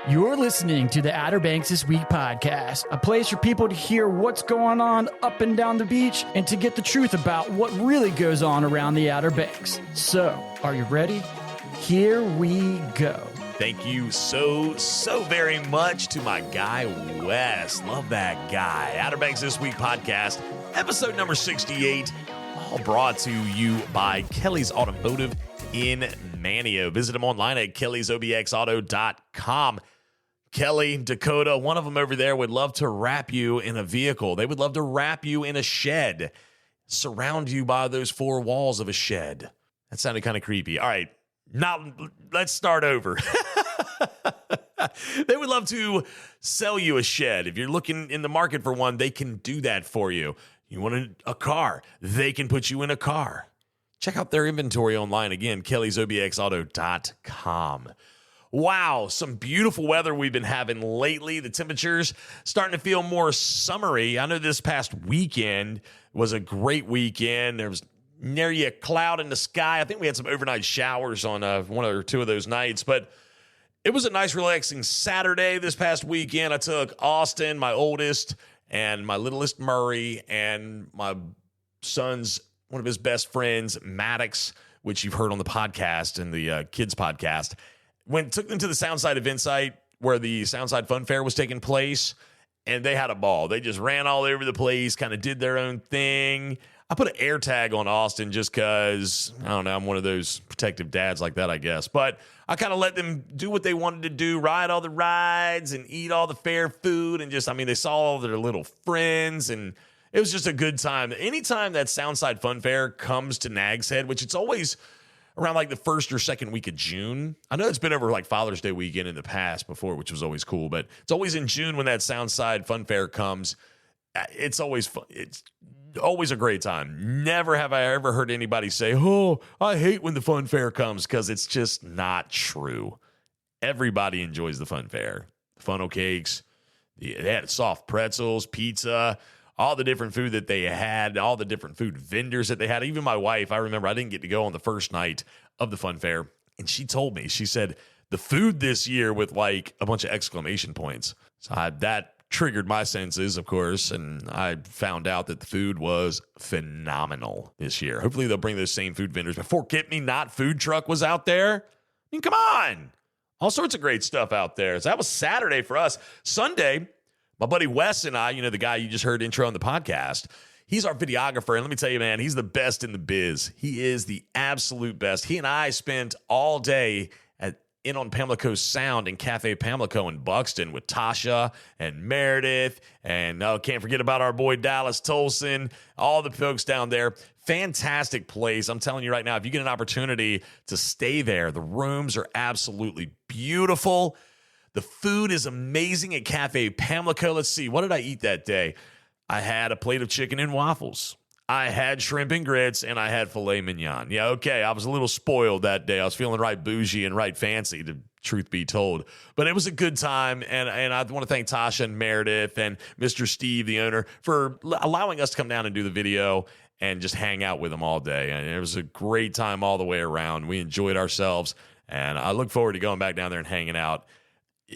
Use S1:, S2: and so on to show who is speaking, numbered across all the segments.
S1: You're listening to the Outer Banks This Week podcast, a place for people to hear what's going on up and down the beach and to get the truth about what really goes on around the Outer Banks. So, are you ready? Here we go.
S2: Thank you so very much to my guy, Wes. Love that guy. Outer Banks This Week podcast, episode number 68, all brought to you by Kelly's Automotive in Manio. Visit them online at kellysobxauto.com. Kelly, Dakota, one of them over there would love to wrap you in a vehicle. They would love to wrap you in a shed, surround you by those four walls of a shed. That sounded kind of creepy. All right, let's start over. They would love to sell you a shed. If you're looking in the market for one, they can do that for you. You want a car, they can put you in a car. Check out their inventory online again, kellysobxauto.com. Wow, some beautiful weather we've been having lately. The temperatures starting to feel more summery. I know this past weekend was a great weekend. There was nary a cloud in the sky. I think we had some overnight showers on one or two of those nights, but it was a nice, relaxing Saturday this past weekend. I took Austin, my oldest, and my littlest Murray, and my son's one of his best friends, Maddox, which you've heard on the podcast and the kids podcast. Took them to the Soundside event site where the Soundside Fun Fair was taking place, and they had a ball. They just ran all over the place, kind of did their own thing. I put an air tag on Austin just because, I don't know, I'm one of those protective dads like that, I guess. But I kind of let them do what they wanted to do, ride all the rides and eat all the fair food, and they saw all their little friends, and it was just a good time. Anytime that Soundside Fun Fair comes to Nags Head, which it's always around like the first or second week of June. I know it's been over like Father's Day weekend in the past before, which was always cool, but it's always in June when that Soundside Fun Fair comes. It's always fun. It's always a great time. Never have I ever heard anybody say, "Oh, I hate when the fun fair comes," because it's just not true. Everybody enjoys the fun fair. Funnel cakes, they had soft pretzels, pizza, all the different food that they had, all the different food vendors that they had. Even my wife, I remember I didn't get to go on the first night of the fun fair, and she told me, she said, the food this year with like a bunch of exclamation points. So that triggered my senses, of course, and I found out that the food was phenomenal this year. Hopefully they'll bring those same food vendors. But Forget Me Not food truck was out there. I mean, come on. All sorts of great stuff out there. So that was Saturday for us. Sunday, my buddy Wes and I, the guy you just heard intro on the podcast, he's our videographer. And let me tell you, man, he's the best in the biz. He is the absolute best. He and I spent all day in on Pamlico Sound in Cafe Pamlico in Buxton with Tasha and Meredith. And can't forget about our boy Dallas Tolson, all the folks down there. Fantastic place. I'm telling you right now, if you get an opportunity to stay there, the rooms are absolutely beautiful. The food is amazing at Cafe Pamlico. Let's see, what did I eat that day? I had a plate of chicken and waffles. I had shrimp and grits, and I had filet mignon. Yeah, okay, I was a little spoiled that day. I was feeling right bougie and right fancy, the truth be told. But it was a good time, and I want to thank Tasha and Meredith and Mr. Steve, the owner, for allowing us to come down and do the video and just hang out with them all day. And it was a great time all the way around. We enjoyed ourselves, and I look forward to going back down there and hanging out.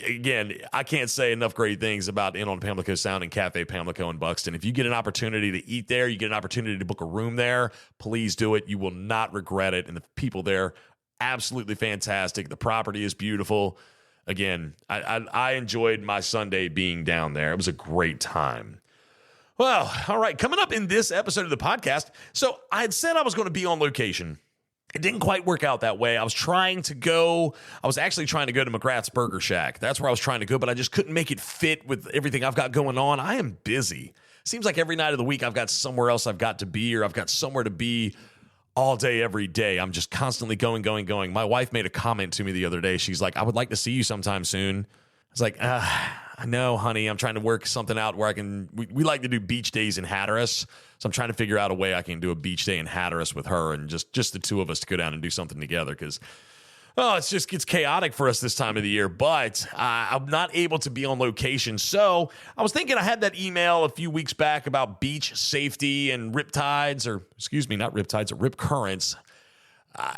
S2: Again, I can't say enough great things about In on Pamlico Sound and Cafe Pamlico in Buxton. If you get an opportunity to eat there, you get an opportunity to book a room there, please do it. You will not regret it. And the people there, absolutely fantastic. The property is beautiful. Again, I enjoyed my Sunday being down there. It was a great time. Well, all right, coming up in this episode of the podcast. So I had said I was going to be on location. It didn't quite work out that way. I was actually trying to go to McGrath's Burger Shack. That's where I was trying to go, but I just couldn't make it fit with everything I've got going on. I am busy. Seems like every night of the week I've got somewhere else I've got to be, or I've got somewhere to be all day, every day. I'm just constantly going. My wife made a comment to me the other day. She's like, "I would like to see you sometime soon." I was like, I know, honey. I'm trying to work something out where I can. We like to do beach days in Hatteras, so I'm trying to figure out a way I can do a beach day in Hatteras with her and just the two of us to go down and do something together. Because it's chaotic for us this time of the year. But I'm not able to be on location, so I was thinking I had that email a few weeks back about beach safety and rip currents,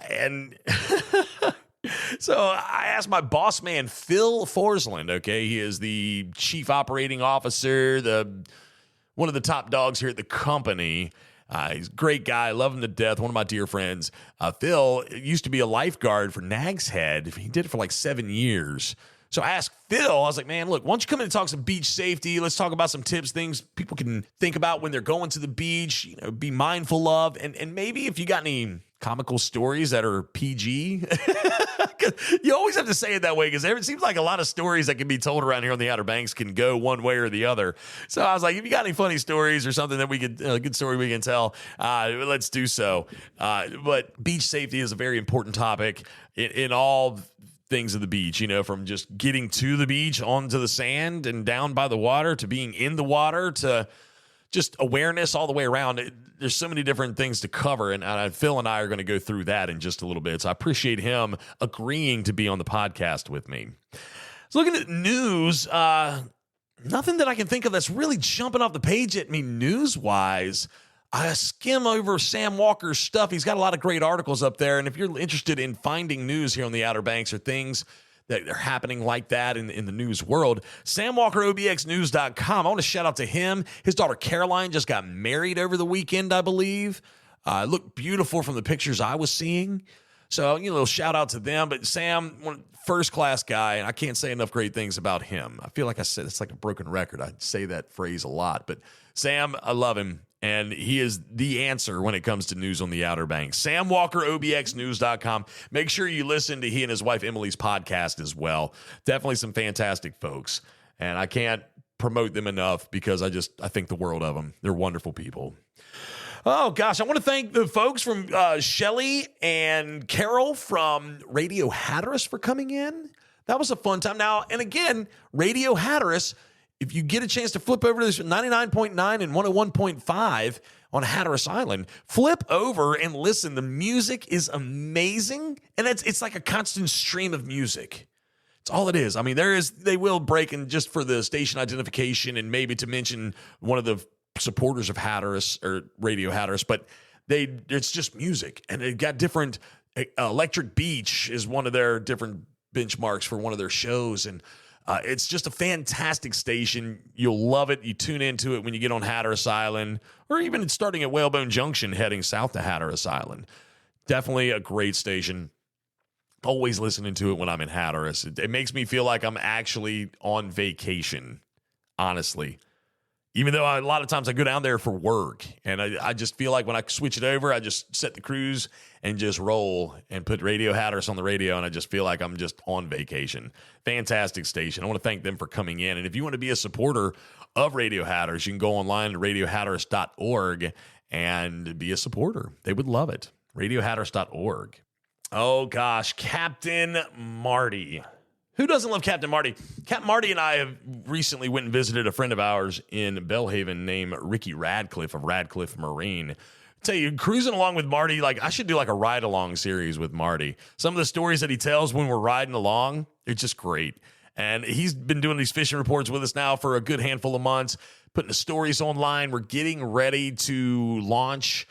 S2: and So I asked my boss man, Phil Forslund. Okay, he is the chief operating officer, one of the top dogs here at the company. He's a great guy. Love him to death. One of my dear friends. Phil used to be a lifeguard for Nags Head. He did it for like 7 years. So I asked Phil, I was like, man, look, why don't you come in and talk some beach safety? Let's talk about some tips, things people can think about when they're going to the beach, be mindful of. And maybe if you got any comical stories that are PG. You always have to say it that way because it seems like a lot of stories that can be told around here on the Outer Banks can go one way or the other. So I was like, if you got any funny stories or something that we could, a good story we can tell, let's do so. But beach safety is a very important topic in all things of the beach, from just getting to the beach, onto the sand and down by the water, to being in the water, to just awareness all the way around. There's so many different things to cover, and Phil and I are going to go through that in just a little bit. So I appreciate him agreeing to be on the podcast with me. So looking at news, nothing that I can think of that's really jumping off the page at me news-wise. I skim over Sam Walker's stuff. He's got a lot of great articles up there, and if you're interested in finding news here on the Outer Banks or things that are happening like that in the news world, SamWalkerOBXNews.com. I want to shout out to him. His daughter Caroline just got married over the weekend, I believe. Looked beautiful from the pictures I was seeing. So, a little shout out to them. But Sam, first-class guy, and I can't say enough great things about him. I feel like I said it's like a broken record. I say that phrase a lot. But Sam, I love him. And he is the answer when it comes to news on the Outer Banks. SamWalkerOBXNews.com. Make sure you listen to he and his wife Emily's podcast as well. Definitely some fantastic folks. And I can't promote them enough because I think the world of them. They're wonderful people. Oh, gosh. I want to thank the folks from Shelly and Carol from Radio Hatteras for coming in. That was a fun time. Now, and again, Radio Hatteras, if you get a chance to flip over to this 99.9 and 101.5 on Hatteras Island, flip over and listen. The music is amazing, and it's like a constant stream of music. It's all it is. I mean, they will break in just for the station identification and maybe to mention one of the supporters of Hatteras or Radio Hatteras, but it's just music, and they've got different. Electric Beach is one of their different benchmarks for one of their shows, and it's just a fantastic station. You'll love it. You tune into it when you get on Hatteras Island, or even starting at Whalebone Junction heading south to Hatteras Island. Definitely a great station. Always listening to it when I'm in Hatteras. It makes me feel like I'm actually on vacation, honestly. Even though a lot of times I go down there for work, and I just feel like when I switch it over, I just set the cruise and just roll and put Radio Hatteras on the radio, and I just feel like I'm just on vacation. Fantastic station. I want to thank them for coming in. And if you want to be a supporter of Radio Hatteras, you can go online to radiohatteras.org and be a supporter. They would love it. radiohatteras.org. Oh, gosh. Captain Marty. Who doesn't love Captain Marty? Captain Marty and I have recently went and visited a friend of ours in Belhaven named Ricky Radcliffe of Radcliffe Marine. I tell you, cruising along with Marty, like I should do like a ride-along series with Marty. Some of the stories that he tells when we're riding along, it's just great. And he's been doing these fishing reports with us now for a good handful of months, putting the stories online. We're getting ready to launch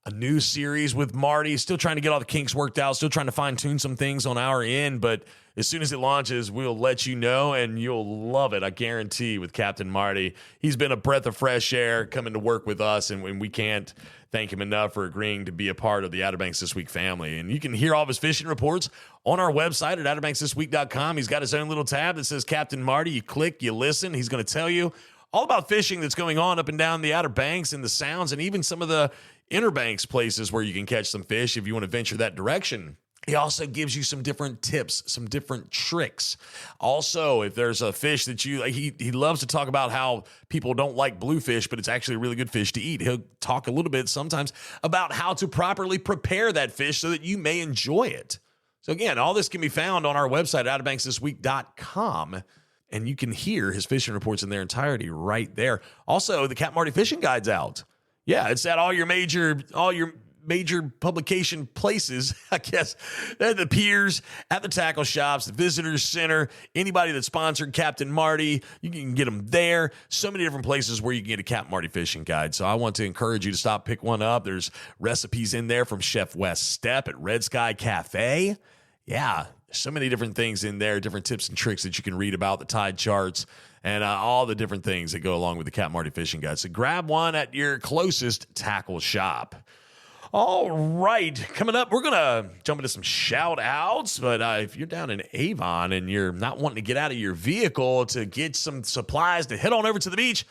S2: a new series with Marty. Still trying to get all the kinks worked out, still trying to fine-tune some things on our end, but as soon as it launches, we'll let you know, and you'll love it, I guarantee, with Captain Marty. He's been a breath of fresh air coming to work with us, and we can't thank him enough for agreeing to be a part of the Outer Banks This Week family. And you can hear all of his fishing reports on our website at OuterBanksThisWeek.com. He's got his own little tab that says Captain Marty. You click, you listen. He's going to tell you all about fishing that's going on up and down the Outer Banks and the Sounds, and even some of the Inner Banks places where you can catch some fish if you want to venture that direction. He also gives you some different tips, some different tricks. Also, if there's a fish that you like, he loves to talk about how people don't like bluefish, but it's actually a really good fish to eat. He'll talk a little bit sometimes about how to properly prepare that fish so that you may enjoy it. So again, all this can be found on our website, OuterBanksThisWeek.com, and you can hear his fishing reports in their entirety right there. Also, the Cap Marty Fishing Guide's out. Yeah, it's at all your major publication places, I guess. At the piers, at the tackle shops, the visitors center, anybody that sponsored Captain Marty, you can get them there. So many different places where you can get a Captain Marty fishing guide. So I want to encourage you to stop, pick one up. There's recipes in there from Chef Wes Stepp at Red Sky Cafe. Yeah, So many different things in there, different tips and tricks that you can read about, the tide charts, and all the different things that go along with the Cap Marty Fishing Guide. So grab one at your closest tackle shop. All right, coming up, we're going to jump into some shout-outs, but if you're down in Avon and you're not wanting to get out of your vehicle to get some supplies to head on over to the beach,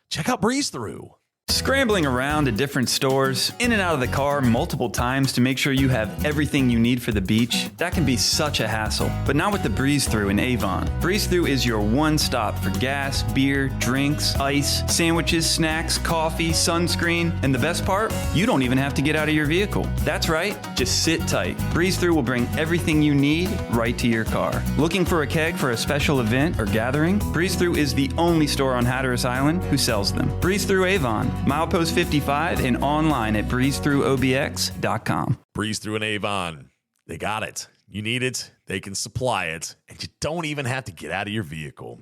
S2: check out Breeze Through.
S3: Scrambling around to different stores, in and out of the car multiple times to make sure you have everything you need for the beach, that can be such a hassle, but not with the Breeze Through in Avon. Breeze Through is your one stop for gas, beer, drinks, ice, sandwiches, snacks, coffee, sunscreen, and the best part, you don't even have to get out of your vehicle. That's right, just sit tight. Breeze Through will bring everything you need right to your car. Looking for a keg for a special event or gathering? Breeze Through is the only store on Hatteras Island who sells them. Breeze Through Avon, milepost 55, and online at breezethroughobx.com.
S2: Breeze Through in Avon. They got it. You need it. They can supply it. And you don't even have to get out of your vehicle. All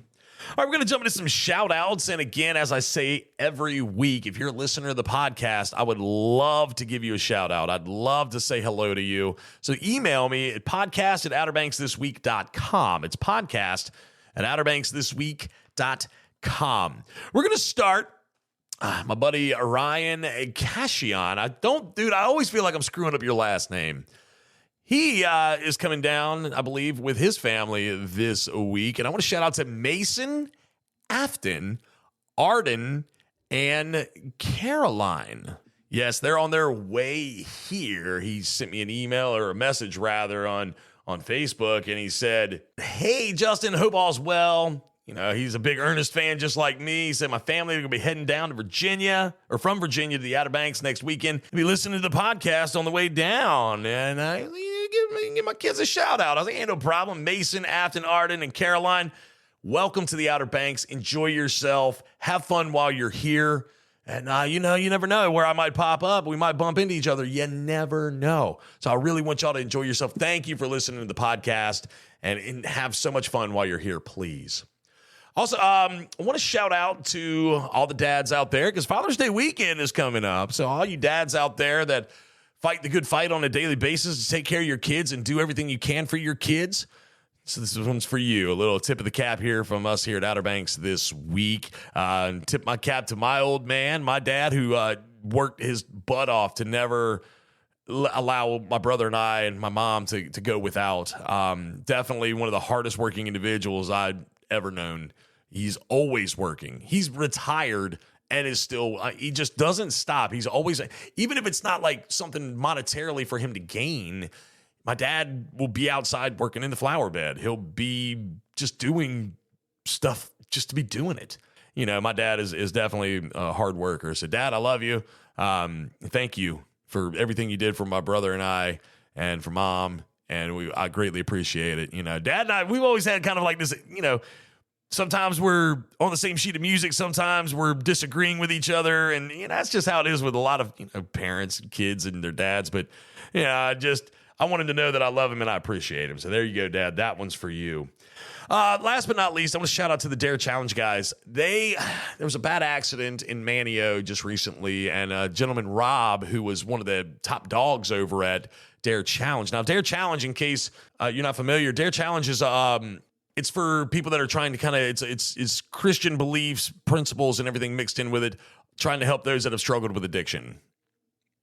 S2: right, we're going to jump into some shout outs. And again, as I say every week, if you're a listener to the podcast, I would love to give you a shout out. I'd love to say hello to you. So email me at podcast@outerbanksthisweek.com. It's podcast@outerbanksthisweek.com. We're going to start. My buddy Ryan Cashion. I always feel like I'm screwing up your last name. He is coming down, I believe, with his family this week. And I want to shout out to Mason, Afton, Arden, and Caroline. Yes, they're on their way here. He sent me an email or a message, rather, on Facebook. And he said, "Hey, Justin, hope all's well." You know, he's a big Ernest fan just like me. He said, my family are going to be heading down to Virginia, or from Virginia to the Outer Banks next weekend. Be listening to the podcast on the way down. And give my kids a shout out. I was like, ain't no problem. Mason, Afton, Arden, and Caroline, welcome to the Outer Banks. Enjoy yourself. Have fun while you're here. And, you never know where I might pop up. We might bump into each other. You never know. So I really want y'all to enjoy yourself. Thank you for listening to the podcast and have so much fun while you're here, please. Also, I want to shout out to all the dads out there because Father's Day weekend is coming up. So all you dads out there that fight the good fight on a daily basis to take care of your kids and do everything you can for your kids. So this one's for you. A little tip of the cap here from us here at Outer Banks this week. Tip my cap to my old man, my dad, who worked his butt off to never allow my brother and I and my mom to go without. Definitely one of the hardest working individuals I'd ever known. He's always working. He's retired and is still, he just doesn't stop. He's always, even if it's not like something monetarily for him to gain, my dad will be outside working in the flower bed. He'll be just doing stuff just to be doing it. You know, my dad is definitely a hard worker. So Dad, I love you. Thank you for everything you did for my brother and I and for Mom. And I greatly appreciate it. You know, Dad and I, we've always had kind of like this, you know, sometimes we're on the same sheet of music. Sometimes we're disagreeing with each other. And, you know, that's just how it is with a lot of, you know, parents and kids and their dads. But, yeah, I wanted to know that I love him and I appreciate him. So there you go, Dad. That one's for you. Last but not least, I want to shout out to the Dare Challenge guys. There was a bad accident in Manio just recently, and a gentleman, Rob, who was one of the top dogs over at Dare Challenge. Now, Dare Challenge, in case you're not familiar, Dare Challenge is it's for people that are trying to kind of it's Christian beliefs, principles, and everything mixed in with it, trying to help those that have struggled with addiction.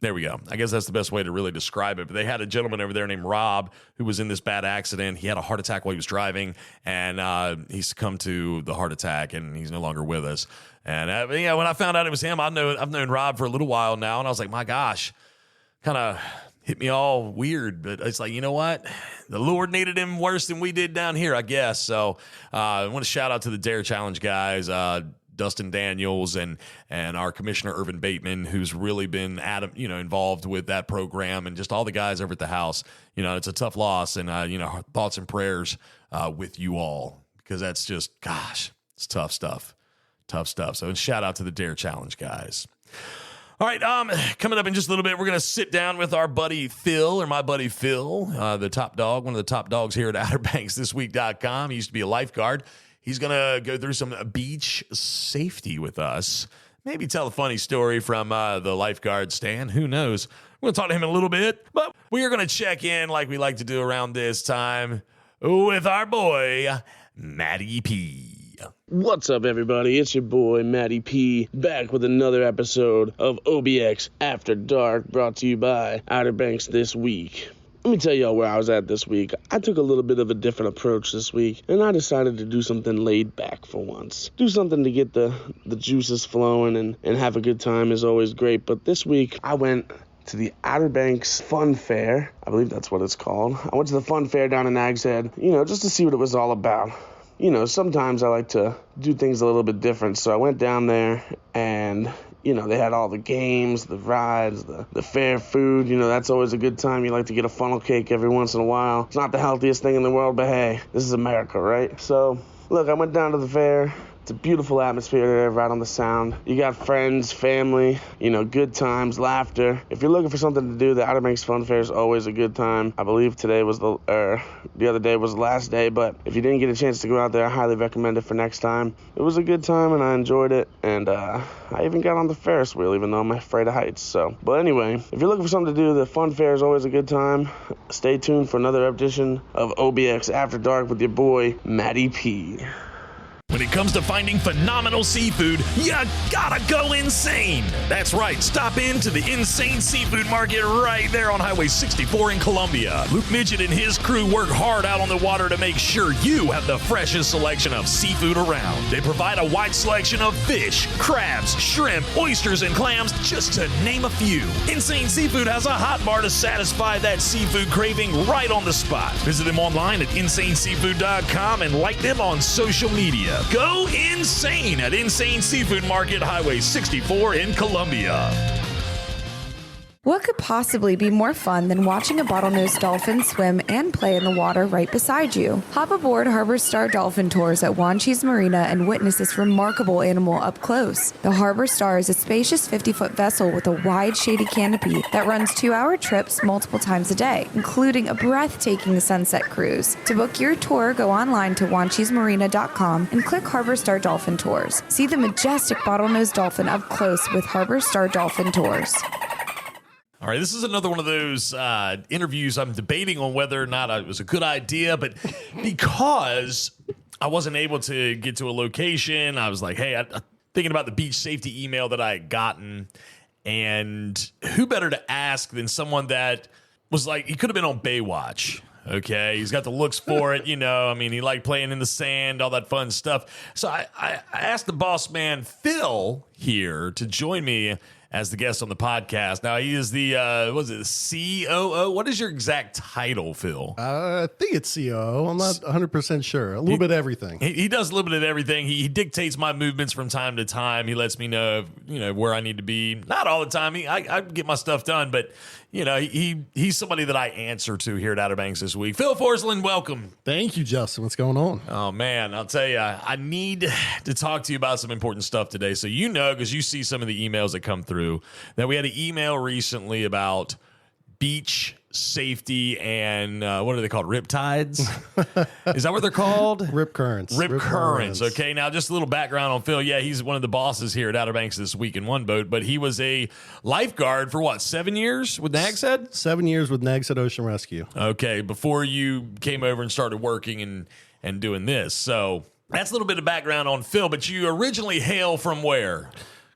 S2: There we go. I guess that's the best way to really describe it. But they had a gentleman over there named Rob who was in this bad accident. He had a heart attack while he was driving, and he succumbed to the heart attack, and he's no longer with us. And when I found out it was him, I've known Rob for a little while now, and I was like, my gosh, kind of hit me all weird. But it's like, you know what? The Lord needed him worse than we did down here, I guess. So I want to shout out to the Dare Challenge guys, Dustin Daniels and our commissioner Irvin Bateman, who's really been involved with that program, and just all the guys over at the house. You know, it's a tough loss, and thoughts and prayers with you all, because that's just, gosh, it's tough stuff. So shout out to the Dare Challenge guys. All right, coming up in just a little bit, we're going to sit down with our buddy Phil, or my buddy Phil, the top dog, one of the top dogs here at OuterBanksThisWeek.com. He used to be a lifeguard. He's going to go through some beach safety with us. Maybe tell a funny story from the lifeguard stand. Who knows? We're going to talk to him in a little bit. But we are going to check in like we like to do around this time with our boy, Matty P.
S4: What's up, everybody? It's your boy, Matty P, back with another episode of OBX After Dark, brought to you by Outer Banks this week. Let me tell y'all where I was at this week. I took a little bit of a different approach this week, and I decided to do something laid back for once. Do something to get the juices flowing, and have a good time is always great. But this week, I went to the Outer Banks Fun Fair. I believe that's what it's called. I went to the Fun Fair down in Nags Head, just to see what it was all about. Sometimes I like to do things a little bit different, so I went down there and they had all the games, the rides, the fair food. That's always a good time. You like to get a funnel cake every once in a while. It's not the healthiest thing in the world, but hey, this is America, right? So, look, I went down to the fair. It's a beautiful atmosphere there, right on the sound. You got friends, family, good times, laughter. If you're looking for something to do, the Outer Banks Fun Fair is always a good time. I believe today was the other day was the last day, but if you didn't get a chance to go out there, I highly recommend it for next time. It was a good time, and I enjoyed it, and I even got on the Ferris wheel, even though I'm afraid of heights. But anyway, if you're looking for something to do, the Fun Fair is always a good time. Stay tuned for another edition of OBX After Dark with your boy, Matty P.
S2: When it comes to finding phenomenal seafood, you gotta go insane. That's right, stop into the Insane Seafood Market right there on Highway 64 in Columbia. Luke Midget and his crew work hard out on the water to make sure you have the freshest selection of seafood around. They provide a wide selection of fish, crabs, shrimp, oysters, and clams, just to name a few. Insane Seafood has a hot bar to satisfy that seafood craving right on the spot. Visit them online at insaneseafood.com and like them on social media. Go insane at Insane Seafood Market, Highway 64 in Columbia.
S5: What could possibly be more fun than watching a bottlenose dolphin swim and play in the water right beside you? Hop aboard Harbor Star Dolphin Tours at Wanchese Marina and witness this remarkable animal up close. The Harbor Star is a spacious 50-foot vessel with a wide, shady canopy that runs 2-hour trips multiple times a day, including a breathtaking sunset cruise. To book your tour, go online to wanchesemarina.com and click Harbor Star Dolphin Tours. See the majestic bottlenose dolphin up close with Harbor Star Dolphin Tours.
S2: All right, this is another one of those interviews I'm debating on whether or not it was a good idea, but because I wasn't able to get to a location, I was like, hey, I'm thinking about the beach safety email that I had gotten, and who better to ask than someone that was like, he could have been on Baywatch. Okay, he's got the looks for it, he liked playing in the sand, all that fun stuff. So I asked the boss man, Phil, here to join me as the guest on the podcast. Now, he is the, C.O.O.? What is your exact title, Phil?
S6: I think it's C.O.O. I'm not 100% sure. A little bit of everything.
S2: He does a little bit of everything. He dictates my movements from time to time. He lets me know, where I need to be. Not all the time. I get my stuff done, but, he's somebody that I answer to here at Outer Banks this week. Phil Forslund, welcome.
S6: Thank you, Justin. What's going on?
S2: Oh, man, I'll tell you, I need to talk to you about some important stuff today. So because you see some of the emails that come through, that we had an email recently about beach safety and what are they called? Riptides? Is that what they're called?
S6: Rip currents.
S2: Rip currents. Okay, now just a little background on Phil. Yeah, he's one of the bosses here at Outer Banks this week in one boat, but he was a lifeguard for 7 years with Nags Head?
S6: 7 years with Nags Head Ocean Rescue.
S2: Okay, before you came over and started working and doing this. So that's a little bit of background on Phil, but you originally hail from where?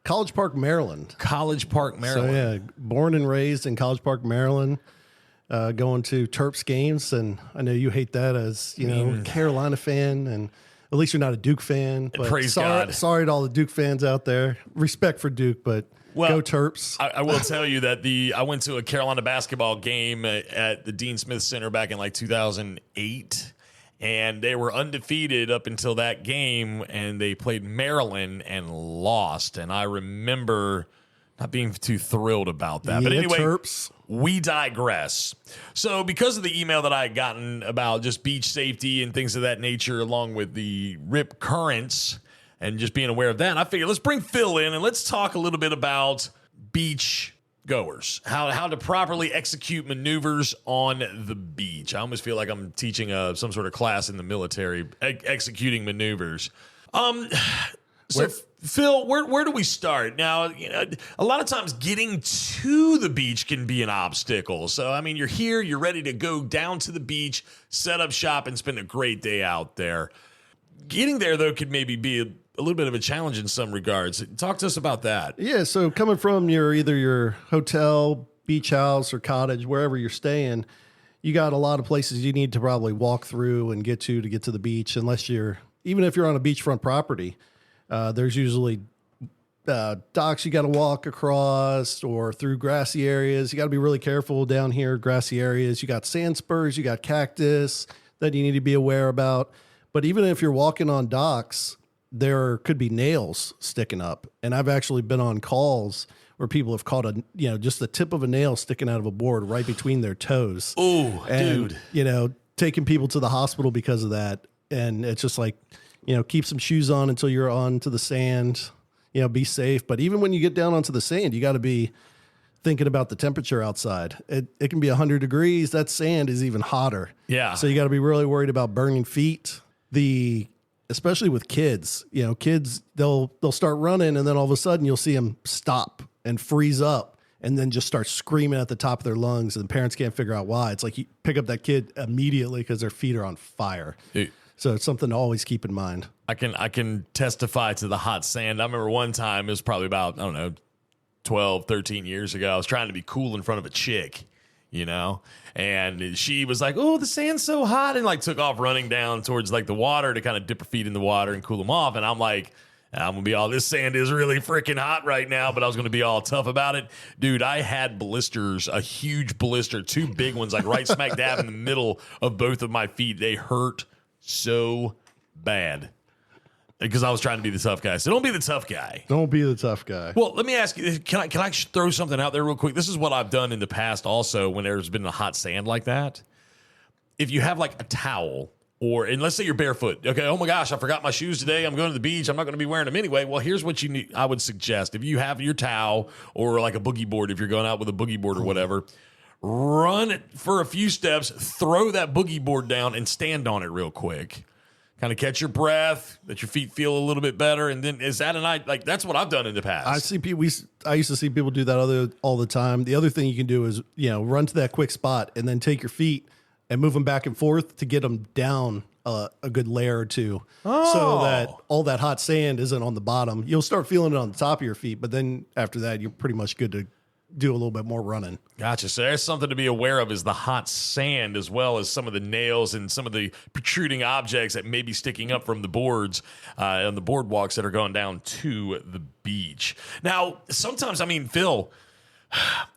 S6: College Park, Maryland.
S2: College Park, Maryland.
S6: So, yeah, born and raised in College Park, Maryland, going to Terps games. And I know you hate that as, Carolina fan, and at least you're not a Duke fan. But
S2: praise God.
S6: Sorry to all the Duke fans out there. Respect for Duke, but go Terps.
S2: I will tell you that I went to a Carolina basketball game at the Dean Smith Center back in 2008. And they were undefeated up until that game, and they played Maryland and lost. And I remember not being too thrilled about that.
S6: Yeah,
S2: but anyway,
S6: Terps.
S2: We digress. So because of the email that I had gotten about just beach safety and things of that nature, along with the rip currents and just being aware of that, I figured let's bring Phil in and let's talk a little bit about beach goers, how to properly execute maneuvers on the beach. I almost feel like I'm teaching some sort of class in the military, executing maneuvers. So, Phil, where do we start? Now, a lot of times getting to the beach can be an obstacle. So, I mean, you're here, you're ready to go down to the beach, set up shop, and spend a great day out there. Getting there, though, could maybe be a little bit of a challenge in some regards. Talk to us about that.
S6: Yeah, so coming from either your hotel, beach house, or cottage, wherever you're staying, you got a lot of places you need to probably walk through and get to the beach, even if you're on a beachfront property. There's usually docks you got to walk across or through grassy areas. You got to be really careful down here, grassy areas. You got sand spurs, you got cactus that you need to be aware about. But even if you're walking on docks, there could be nails sticking up. And I've actually been on calls where people have caught just the tip of a nail sticking out of a board right between their toes.
S2: Oh, dude.
S6: Taking people to the hospital because of that. And it's just like, keep some shoes on until you're onto the sand, be safe. But even when you get down onto the sand, you got to be thinking about the temperature outside. It can be 100 degrees. That sand is even hotter.
S2: Yeah.
S6: So you got to be really worried about burning feet. Especially with kids, kids, they'll start running and then all of a sudden you'll see them stop and freeze up and then just start screaming at the top of their lungs and parents can't figure out why. It's like you pick up that kid immediately because their feet are on fire.
S2: Dude.
S6: So it's something to always keep in mind.
S2: I can testify to the hot sand. I remember one time, it was probably about, 12, 13 years ago. I was trying to be cool in front of a chick, and she was like, oh, the sand's so hot, and like took off running down towards like the water to kind of dip her feet in the water and cool them off. And I'm like, I'm going to be all, this sand is really freaking hot right now, but I was going to be all tough about it. Dude, I had blisters, a huge blister, 2 big ones, like right smack dab in the middle of both of my feet. They hurt so bad because I was trying to be the tough guy. So don't be the tough guy.
S6: Don't be the tough guy.
S2: Well, let me ask you, can I throw something out there real quick? This is what I've done in the past also when there's been a hot sand like that. If you have like a towel and let's say you're barefoot. Okay, oh my gosh, I forgot my shoes today. I'm going to the beach. I'm not going to be wearing them anyway. Well, here's what you need. I would suggest if you have your towel or like a boogie board, if you're going out with a boogie board or whatever, run it for a few steps, throw that boogie board down and stand on it real quick. Kind of catch your breath, let your feet feel a little bit better, and then is that a night? Like that's what I've done in the past.
S6: I used to see people do that all the time. The other thing you can do is run to that quick spot and then take your feet and move them back and forth to get them down a good layer or two, so that all that hot sand isn't on the bottom. You'll start feeling it on the top of your feet, but then after that, you're pretty much good to do a little bit more running.
S2: Gotcha. So there's something to be aware of is the hot sand as well as some of the nails and some of the protruding objects that may be sticking up from the boards on the boardwalks that are going down to the beach. Now, sometimes, Phil,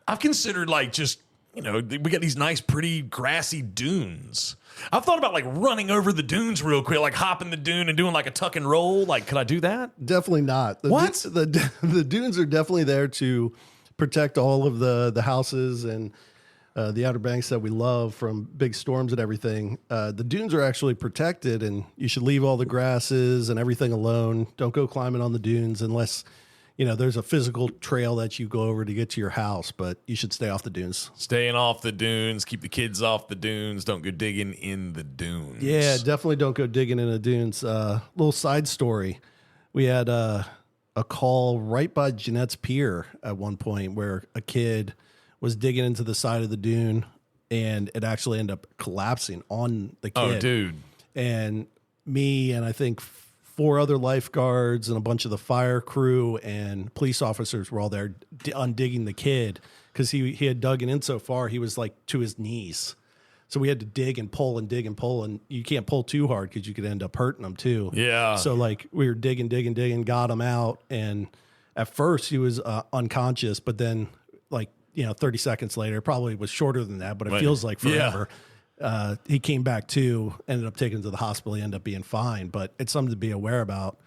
S2: I've considered like just, we got these nice, pretty grassy dunes. I've thought about like running over the dunes real quick, like hopping the dune and doing like a tuck and roll. Like, could I do that?
S6: Definitely not. The dunes are definitely there to protect all of the houses and the Outer Banks that we love from big storms and everything. The dunes are actually protected, and you should leave all the grasses and everything alone. Don't go climbing on the dunes unless there's a physical trail that you go over to get to your house, but you should stay off the dunes.
S2: Staying off the dunes, keep the kids off the dunes. Don't go digging in the dunes.
S6: Yeah, definitely don't go digging in the dunes. Little side story. We had a call right by Jeanette's Pier at one point where a kid was digging into the side of the dune and it actually ended up collapsing on the kid.
S2: Oh, dude.
S6: And me and I think 4 other lifeguards and a bunch of the fire crew and police officers were all there undigging the kid because he had dug in so far he was like to his knees. So we had to dig and pull and dig and pull, and you can't pull too hard because you could end up hurting him too.
S2: Yeah.
S6: So like we were digging, got him out, and at first he was unconscious, but then 30 seconds later, probably was shorter than that, but it feels like forever. Yeah. He came back to, ended up taking him to the hospital. He ended up being fine, but it's something to be aware about.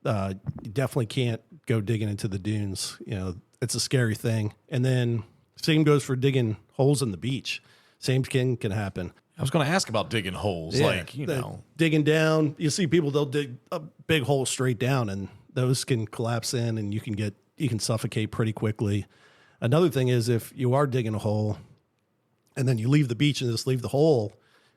S6: You definitely can't go digging into the dunes. It's a scary thing. And then same goes for digging holes in the beach. Same thing can happen.
S2: I was going to ask about digging holes,
S6: digging down. You see people, they'll dig a big hole straight down, and those can collapse in, and you can suffocate pretty quickly. Another thing is if you are digging a hole, and then you leave the beach and just leave the hole,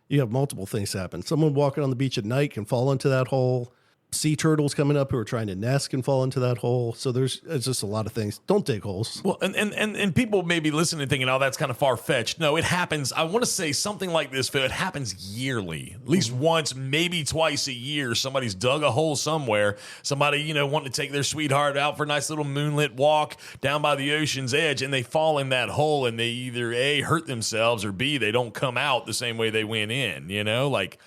S6: you have multiple things happen. Someone walking on the beach at night can fall into that hole. sea turtles coming up who are trying to nest can fall into that hole. So it's just a lot of things. Don't dig holes.
S2: Well, and people may be listening thinking, oh, that's kind of far-fetched. No, it happens. I want to say something like this, Phil. It happens yearly. At least once, maybe twice a year, somebody's dug a hole somewhere. Somebody, wanting to take their sweetheart out for a nice little moonlit walk down by the ocean's edge, and they fall in that hole, and they either A, hurt themselves, or B, they don't come out the same way they went in, Like,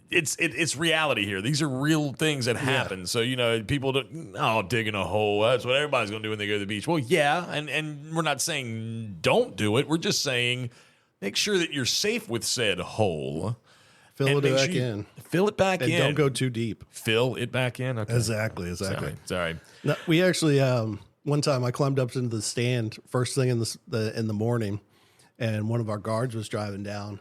S2: it's reality here. These are real things that happen. Yeah. So, people don't, digging a hole. That's what everybody's going to do when they go to the beach. Well, yeah. And we're not saying don't do it. We're just saying make sure that you're safe with said hole.
S6: Fill it back in.
S2: Fill it back in.
S6: Don't go too deep.
S2: Fill it back in. Okay.
S6: Exactly.
S2: Sorry.
S6: No, we actually, one time I climbed up into the stand first thing in the morning, and one of our guards was driving down,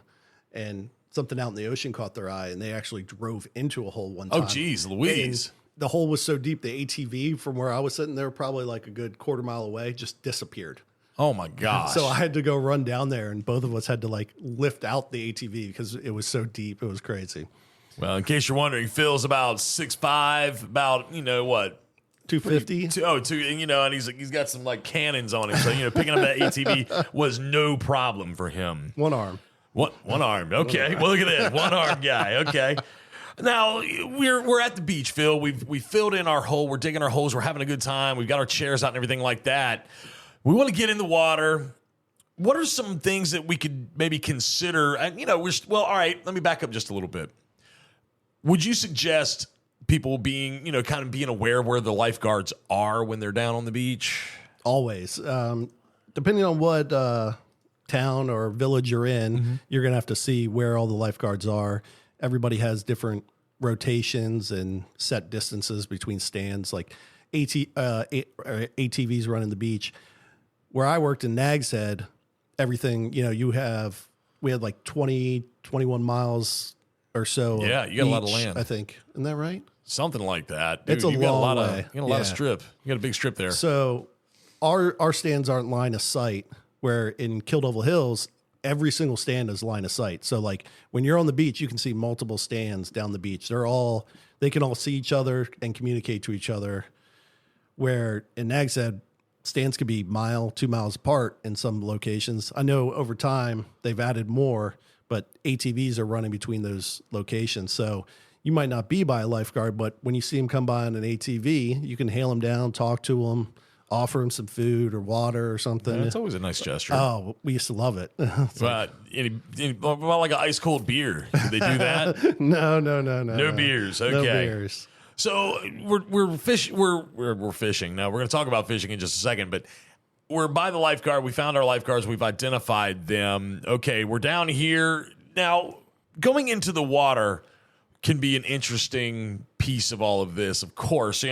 S6: and something out in the ocean caught their eye, and they actually drove into a hole one time.
S2: Oh, geez, Louise.
S6: And the hole was so deep, the ATV from where I was sitting there, probably like a good quarter mile away, just disappeared.
S2: Oh, my gosh.
S6: So I had to go run down there, and both of us had to lift out the ATV because it was so deep. It was crazy.
S2: Well, in case you're wondering, Phil's about 6'5", about, what?
S6: 250.
S2: And he's got some cannons on him. So, picking up that ATV was no problem for him.
S6: One arm.
S2: What? One arm. Okay. Well, look at this. One arm guy. Okay. Now we're at the beach, Phil. We filled in our hole. We're digging our holes. We're having a good time. We've got our chairs out and everything like that. We want to get in the water. What are some things that we could maybe consider? And all right. Let me back up just a little bit. Would you suggest people being, kind of being aware where the lifeguards are when they're down on the beach?
S6: Always. Depending on what town or village you're in, you're going to have to see where all the lifeguards are. Everybody has different rotations and set distances between stands, like ATVs running the beach. Where I worked in Nags Head, everything, we had 20, 21 miles or so.
S2: Yeah, you got a lot of land.
S6: I think. Isn't that right?
S2: Something like that. Dude,
S6: it's a long way.
S2: You got a lot of strip. You got a big strip there.
S6: So our stands aren't line of sight, where in Kill Devil Hills, every single stand is line of sight. So when you're on the beach, you can see multiple stands down the beach. They can all see each other and communicate to each other. Where in Nags Head, stands could be 2 miles apart in some locations. I know over time they've added more, but ATVs are running between those locations. So you might not be by a lifeguard, but when you see them come by on an ATV, you can hail them down, talk to them, offer them some food or water or something.
S2: Yeah, it's always a nice gesture.
S6: Oh, we used to love it.
S2: But like an ice cold beer. Did they do that?
S6: No.
S2: No beers. Okay.
S6: No beers.
S2: So we're fishing. Now we're going to talk about fishing in just a second, but we're by the lifeguard. We found our lifeguards. We've identified them. Okay, we're down here. Now, going into the water can be an interesting piece of all of this, of course.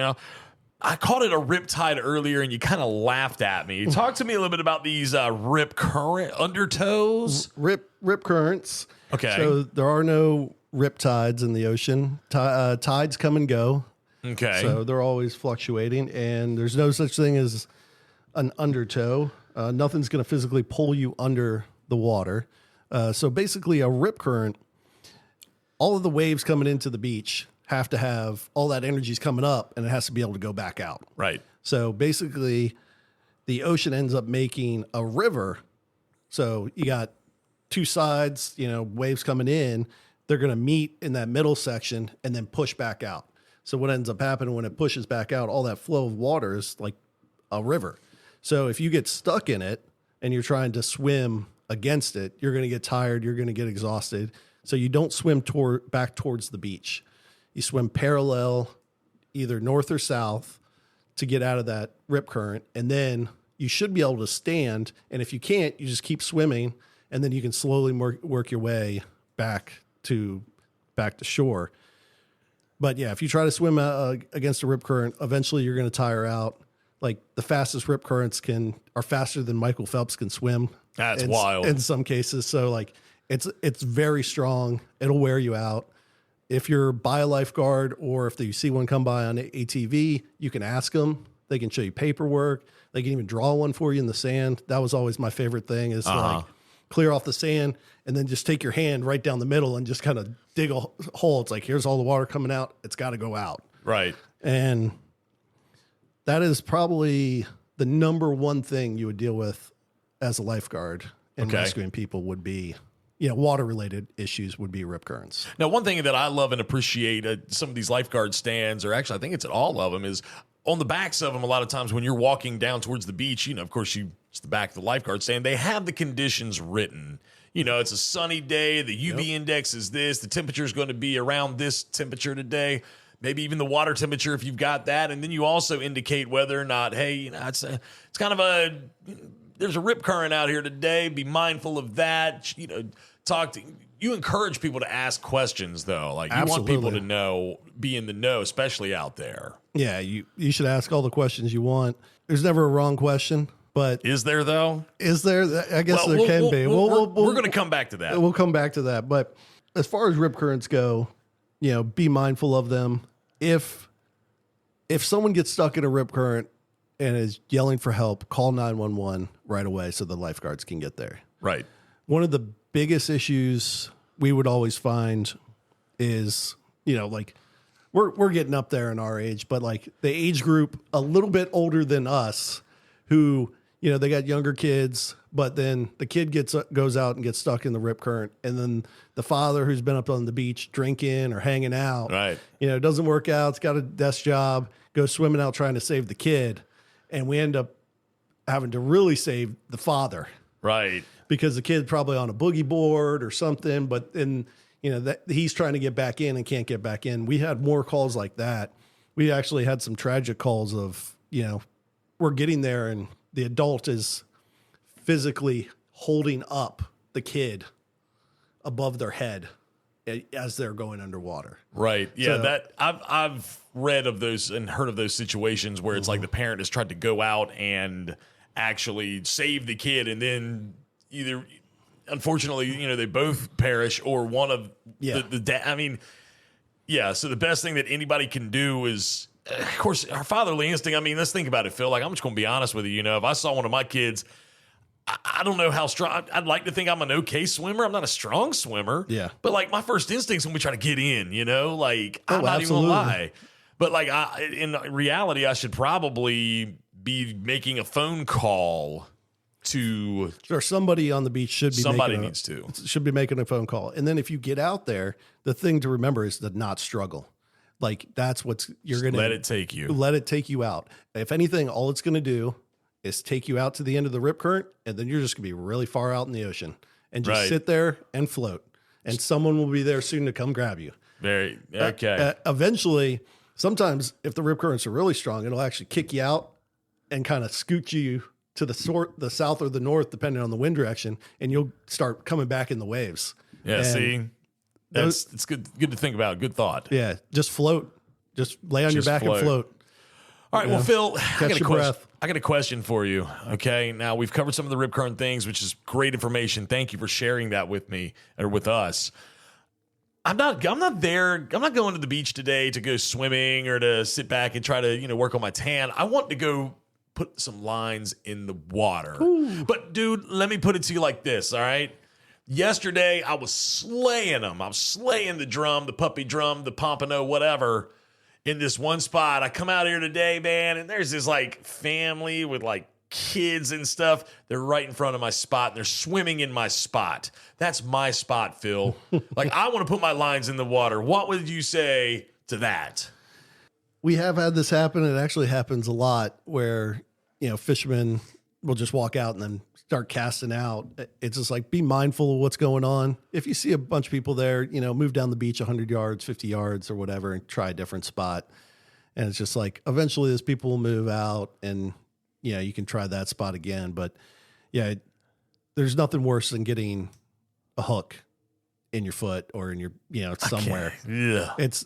S2: I called it a riptide earlier, and you kind of laughed at me. Talk to me a little bit about these rip current undertows.
S6: Rip currents.
S2: Okay.
S6: So there are no rip tides in the ocean. Tides come and go.
S2: Okay.
S6: So they're always fluctuating, and there's no such thing as an undertow. Nothing's going to physically pull you under the water. So basically a rip current, all of the waves coming into the beach have to have all that energy's coming up, and it has to be able to go back out.
S2: Right.
S6: So basically the ocean ends up making a river. So you got two sides, waves coming in, they're going to meet in that middle section and then push back out. So what ends up happening when it pushes back out, all that flow of water is like a river. So if you get stuck in it and you're trying to swim against it, you're going to get tired, you're going to get exhausted. So you don't swim back towards the beach. You swim parallel, either north or south, to get out of that rip current. And then you should be able to stand. And if you can't, you just keep swimming, and then you can slowly work your way back to shore. But yeah, if you try to swim against a rip current, eventually you're going to tire out. Like the fastest rip currents are faster than Michael Phelps can swim.
S2: That's wild
S6: in some cases. So it's very strong. It'll wear you out. If you're by a lifeguard, or if you see one come by on ATV, you can ask them. They can show you paperwork. They can even draw one for you in the sand. That was always my favorite thing, is clear off the sand, and then just take your hand right down the middle and just kind of dig a hole. It's like, here's all the water coming out. It's got to go out.
S2: Right.
S6: And that is probably the number one thing you would deal with as a lifeguard in rescuing people would be, water-related issues would be rip currents.
S2: Now, one thing that I love and appreciate at some of these lifeguard stands, or actually I think it's at all of them, is on the backs of them, a lot of times when you're walking down towards the beach, of course, it's the back of the lifeguard stand, they have the conditions written. It's a sunny day, the UV index is this, the temperature is going to be around this temperature today, maybe even the water temperature if you've got that, and then you also indicate whether or not, hey, it's kind of there's a rip current out here today, be mindful of that, you encourage people to ask questions, though. Like, you
S6: Absolutely.
S2: want people to be in the know, especially out there.
S6: Yeah, you should ask all the questions you want. There's never a wrong question, but
S2: Is there, though?
S6: is there? I guess there can be.
S2: We're going to come back to that.
S6: We'll come back to that. But as far as rip currents go, be mindful of them. If someone gets stuck in a rip current and is yelling for help, call 911 right away so the lifeguards can get there.
S2: Right.
S6: One of the biggest issues we would always find is, like we're getting up there in our age, but like the age group a little bit older than us who, they got younger kids, but then the kid goes out and gets stuck in the rip current. And then the father who's been up on the beach drinking or hanging out,
S2: Right.
S6: It doesn't work out. It's got a desk job, goes swimming out trying to save the kid. And we end up having to really save the father.
S2: Right.
S6: Because the kid's probably on a boogie board or something, but then, that he's trying to get back in and can't get back in. We had more calls like that. We actually had some tragic calls of, we're getting there and the adult is physically holding up the kid above their head as they're going underwater.
S2: Right. Yeah.
S6: So-
S2: I've read of those and heard of those situations where it's like the parent has tried to go out and actually save the kid, and then either, unfortunately, they both perish, or one of the dad. I mean, yeah. So the best thing that anybody can do is, of course, our fatherly instinct. I mean, let's think about it, Phil. Like, I'm just going to be honest with you. If I saw one of my kids, I don't know how strong. I'd like to think I'm an okay swimmer. I'm not a strong swimmer.
S6: Yeah.
S2: But like, my first instinct's when we try to get in, like, I'm not
S6: absolutely.
S2: even gonna lie. But like, in reality, I should probably be making a phone call to
S6: Or somebody on the beach should be should be making a phone call. And then if you get out there, the thing to remember is to not struggle. Like, that's you're going to
S2: let it take you.
S6: Let it take you out. If anything, all it's going to do is take you out to the end of the rip current, and then you're just going to be really far out in the ocean and just
S2: Right.
S6: sit there and float. And someone will be there soon to come grab you.
S2: Very okay.
S6: Eventually, sometimes if the rip currents are really strong, it'll actually kick you out and kind of scoot you to the south or the north, depending on the wind direction, and you'll start coming back in the waves.
S2: Yeah.
S6: And
S2: See, it's good to think about. Good thought.
S6: Yeah, just float. Just lay on your
S2: Just
S6: back
S2: float.
S6: and float.
S2: All right. Well, Phil, I got
S6: your breath.
S2: a question for you. Okay. Now, we've covered some of the rip current things, which is great information. Thank you for sharing that with me or with us. I'm not there. I'm not going to the beach today to go swimming or to sit back and try to, work on my tan. I want to go put some lines in the water. Ooh. But dude, let me put it to you like this. All right. Yesterday, I was slaying them. I was slaying the drum, the puppy drum, the pompano, whatever, in this one spot. I come out here today, man, and there's this like family with like kids and stuff. They're right in front of my spot, and they're swimming in my spot. That's my spot, Phil. Like, I want to put my lines in the water. What would you say to that?
S6: We have had this happen. It actually happens a lot where, fishermen will just walk out and then start casting out. It's just like, be mindful of what's going on. If you see a bunch of people there, move down the beach 100 yards, 50 yards or whatever, and try a different spot. And it's just like, eventually those people will move out and, you can try that spot again. But yeah, there's nothing worse than getting a hook in your foot or in your, somewhere.
S2: Yeah.
S6: It's,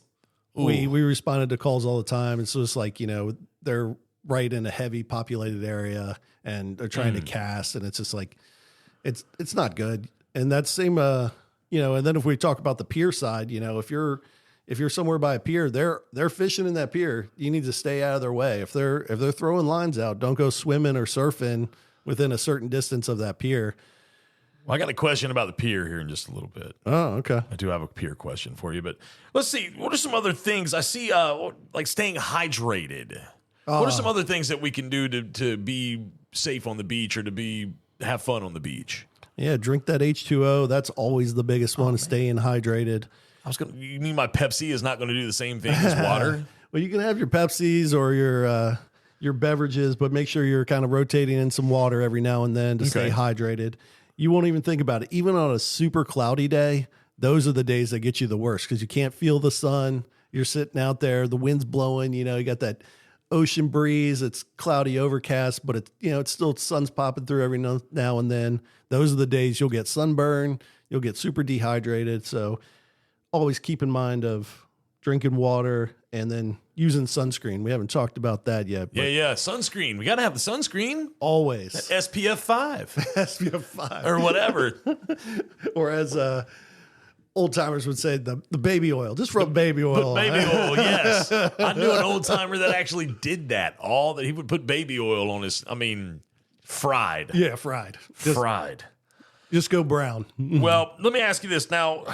S6: we responded to calls all the time. It's just like, they're right in a heavy populated area and they're trying to cast, and it's just like, it's not good. And that's same, and then if we talk about the pier side, if you're somewhere by a pier, they're fishing in that pier, you need to stay out of their way. If they're throwing lines out, don't go swimming or surfing within a certain distance of that pier.
S2: Well, I got a question about the pier here in just a little bit.
S6: Oh, okay.
S2: I do have a pier question for you, but let's see. What are some other things I see? Like staying hydrated. What are some other things that we can do to be safe on the beach or to have fun on the beach?
S6: Yeah, drink that H2O. That's always the biggest one, staying hydrated.
S2: You mean my Pepsi is not going to do the same thing as water?
S6: Well, you can have your Pepsis or your beverages, but make sure you're kind of rotating in some water every now and then to stay hydrated. You won't even think about it. Even on a super cloudy day, those are the days that get you the worst because you can't feel the sun. You're sitting out there, the wind's blowing, you got that ocean breeze. It's cloudy, overcast, but it's still sun's popping through every now and then. Those are the days you'll get sunburn, you'll get super dehydrated. So always keep in mind of drinking water and then using sunscreen. We haven't talked about that yet.
S2: Yeah. Sunscreen. We got to have the sunscreen.
S6: Always.
S2: SPF 5.
S6: SPF 5.
S2: Or whatever.
S6: Or as old timers would say, the baby oil. Just rub baby oil.
S2: Put baby oil, yes. I knew an old timer that actually did that. That he would put baby oil on fried.
S6: Yeah, fried.
S2: Fried.
S6: Just go brown.
S2: Well, let me ask you this. Now,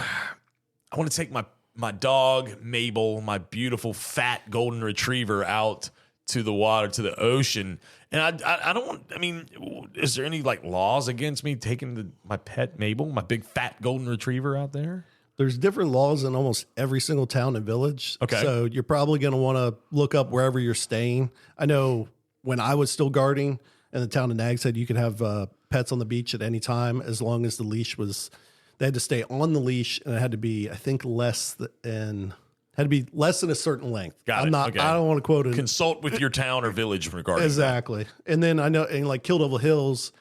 S2: I want to take my dog, Mabel, my beautiful fat golden retriever, out to the water, to the ocean. And I don't want, is there any laws against me taking my pet, Mabel, my big fat golden retriever out there?
S6: There's different laws in almost every single town and village.
S2: Okay.
S6: So you're probably going to want to look up wherever you're staying. I know when I was still guarding in the town of Nags Head, you could have pets on the beach at any time as long as the leash was, they had to stay on the leash and it had to be, I think, less than a certain length.
S2: Got it. Okay.
S6: I don't want to quote it.
S2: Consult with your town or village regarding
S6: Exactly.
S2: that.
S6: And then I know in Kill Devil Hills,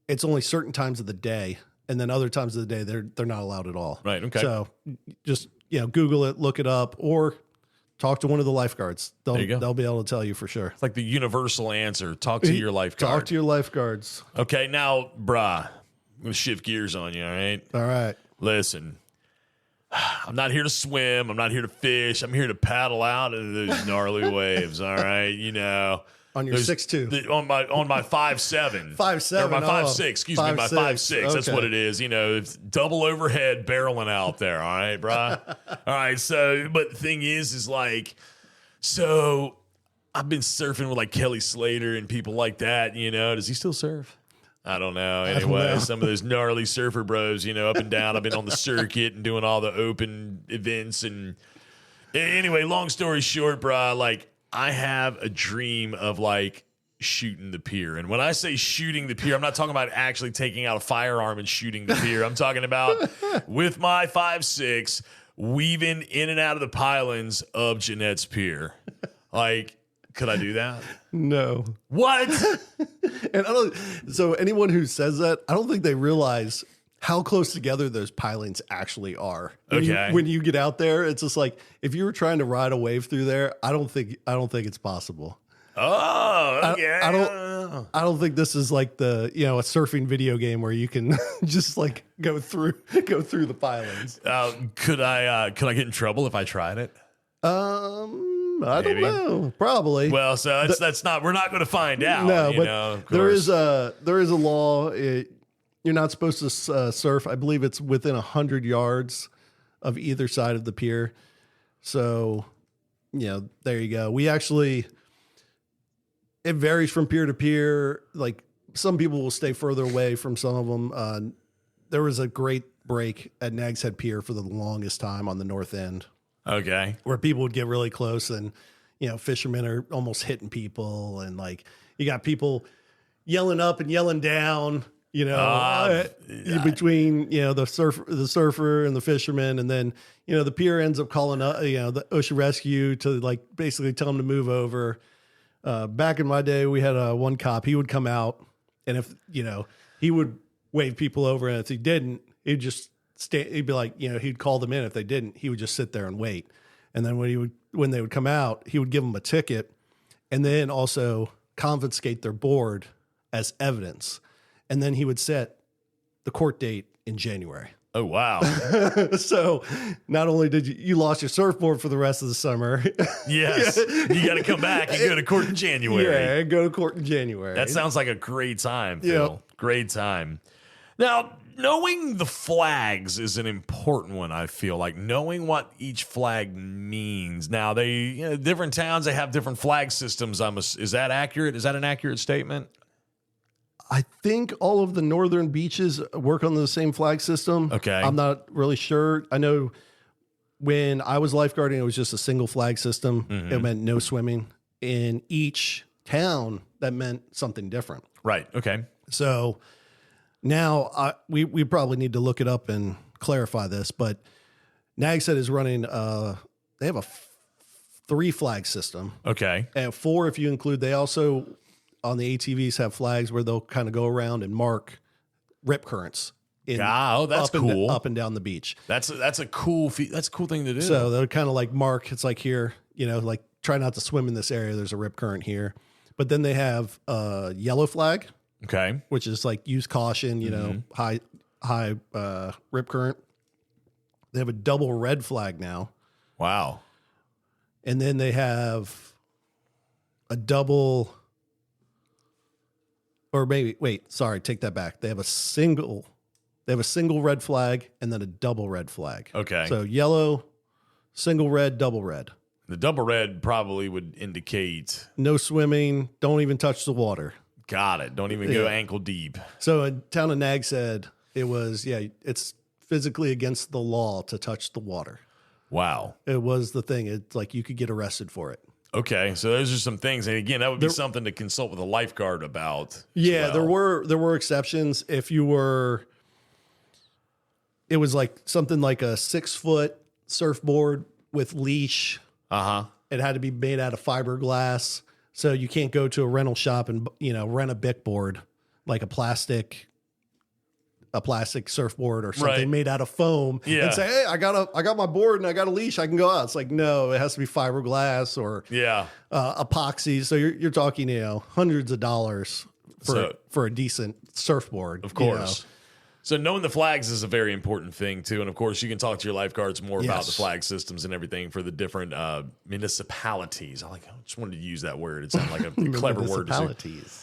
S6: it's only certain times of the day. And then other times of the day, they're not allowed at all.
S2: Right. Okay.
S6: So just, Google it, look it up, or talk to one of the lifeguards.
S2: There you go.
S6: They'll be able to tell you for sure.
S2: It's like the universal answer. Talk to your lifeguard.
S6: Talk to your lifeguards.
S2: Okay. Now, brah, I'm going to shift gears on you. All right.
S6: All right.
S2: Listen, I'm not here to swim. I'm not here to fish. I'm here to paddle out into those gnarly waves. All right.
S6: On your 6'2".
S2: On my 5'7".
S6: 5'7".
S2: Or my 5'6". Excuse me, my 5'6". That's
S6: Okay.
S2: what it is. It's double overhead barreling out there. All right, brah. All right. So, but the thing is so I've been surfing with Kelly Slater and people like that. Does he still surf? I don't know. Anyway, some of those gnarly surfer bros, up and down. I've been on the circuit and doing all the open events. And anyway, long story short, brah, I have a dream of shooting the pier. And when I say shooting the pier, I'm not talking about actually taking out a firearm and shooting the pier. I'm talking about with my 5'6", weaving in and out of the pylons of Jeanette's Pier. Could I do that?
S6: No.
S2: What?
S6: And so anyone who says that, I don't think they realize how close together those pilings actually are. When you get out there, it's just if you were trying to ride a wave through there, I don't think it's possible.
S2: Oh, okay.
S6: I don't think this is a surfing video game where you can just go through the pilings.
S2: Could I get in trouble if I tried it?
S6: I don't know. Probably.
S2: Well, so that's not. We're not going to find out.
S6: No, but there is a law. You're not supposed to surf. I believe it's within 100 yards of either side of the pier. So, there you go. We actually, it varies from pier to pier. Some people will stay further away from some of them. There was a great break at Nags Head Pier for the longest time on the north end.
S2: Okay.
S6: Where people would get really close and, fishermen are almost hitting people. And you got people yelling up and yelling down, between, the surfer and the fisherman. And then, the pier ends up calling up, the Ocean Rescue to basically tell them to move over. Back in my day, we had one cop, he would come out and if, he would wave people over. And if he didn't, he'd just he'd be he'd call them in. If they didn't, he would just sit there and wait. And then when they would come out, he would give them a ticket and then also confiscate their board as evidence. And then he would set the court date in January.
S2: Oh, wow.
S6: So not only did you lost your surfboard for the rest of the summer.
S2: Yes. You got to come back and go to court in January.
S6: Yeah, go to court in January.
S2: That sounds like a great time, Phil. Yep. Great time. Now, knowing the flags is an important one, I feel like. Knowing what each flag means. Now, different towns, they have different flag systems. Is that accurate? Is that an accurate statement?
S6: I think all of the northern beaches work on the same flag system.
S2: Okay.
S6: I'm not really sure. I know when I was lifeguarding, it was just a single flag system.
S2: Mm-hmm.
S6: It meant no swimming. In each town, that meant something different.
S2: Right. Okay.
S6: So now we probably need to look it up and clarify this, but Nags Head is running, they have a 3 flag system.
S2: Okay.
S6: And 4 if you include, they also on the ATVs have flags where they'll kind of go around and mark rip currents.
S2: That's cool.
S6: Up and down the beach.
S2: That's a cool thing to do.
S6: So they'll kind of like mark, it's like here, like try not to swim in this area. There's a rip current here. But then they have a yellow flag.
S2: Okay.
S6: Which is like use caution, high rip current. They have a double red flag now.
S2: Wow.
S6: And then they have a double, or maybe, wait, sorry, take that back. They have a single red flag and then a double red flag.
S2: Okay.
S6: So yellow, single red, double red.
S2: The double red probably would indicate
S6: no swimming, don't even touch the water.
S2: Got it. Don't even go ankle deep.
S6: So in town of Nags Head, it was, it's physically against the law to touch the water.
S2: Wow.
S6: It was the thing. It's like you could get arrested for it.
S2: Okay, so those are some things, and again, that would be something to consult with a lifeguard about.
S6: Yeah, there were exceptions. If you were, it was like something like a 6-foot surfboard with leash. It had to be made out of fiberglass, so you can't go to a rental shop and rent a Bic board, like a plastic surfboard or something made out of foam, and say, "Hey, I got my board and I got a leash. I can go out." It's like, no, it has to be fiberglass or epoxy. So you're talking, hundreds of dollars for a decent surfboard,
S2: of course. So knowing the flags is a very important thing too, and of course you can talk to your lifeguards more about the flag systems and everything for the different municipalities. I just wanted to use that word. It sounded like a clever word.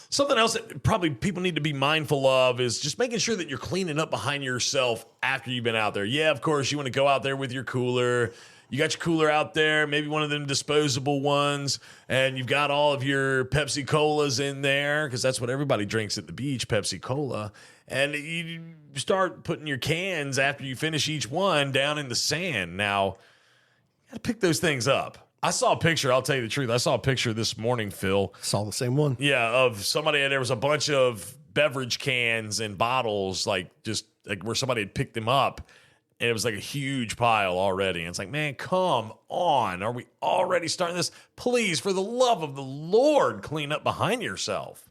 S2: Something else that probably people need to be mindful of is just making sure that you're cleaning up behind yourself after you've been out there. Yeah, of course you want to go out there with your cooler. You got your cooler out there, maybe one of them disposable ones, and you've got all of your Pepsi Colas in there because that's what everybody drinks at the beach, Pepsi Cola. And you start putting your cans after you finish each one down in the sand. Now, you got to pick those things up. I saw a picture. I'll tell you the truth. I saw a picture this morning, Phil.
S6: Saw the same one.
S2: Yeah, of somebody. There was a bunch of beverage cans and bottles, just where somebody had picked them up. And it was like a huge pile already. And it's like, man, come on. Are we already starting this? Please, for the love of the Lord, clean up behind yourself.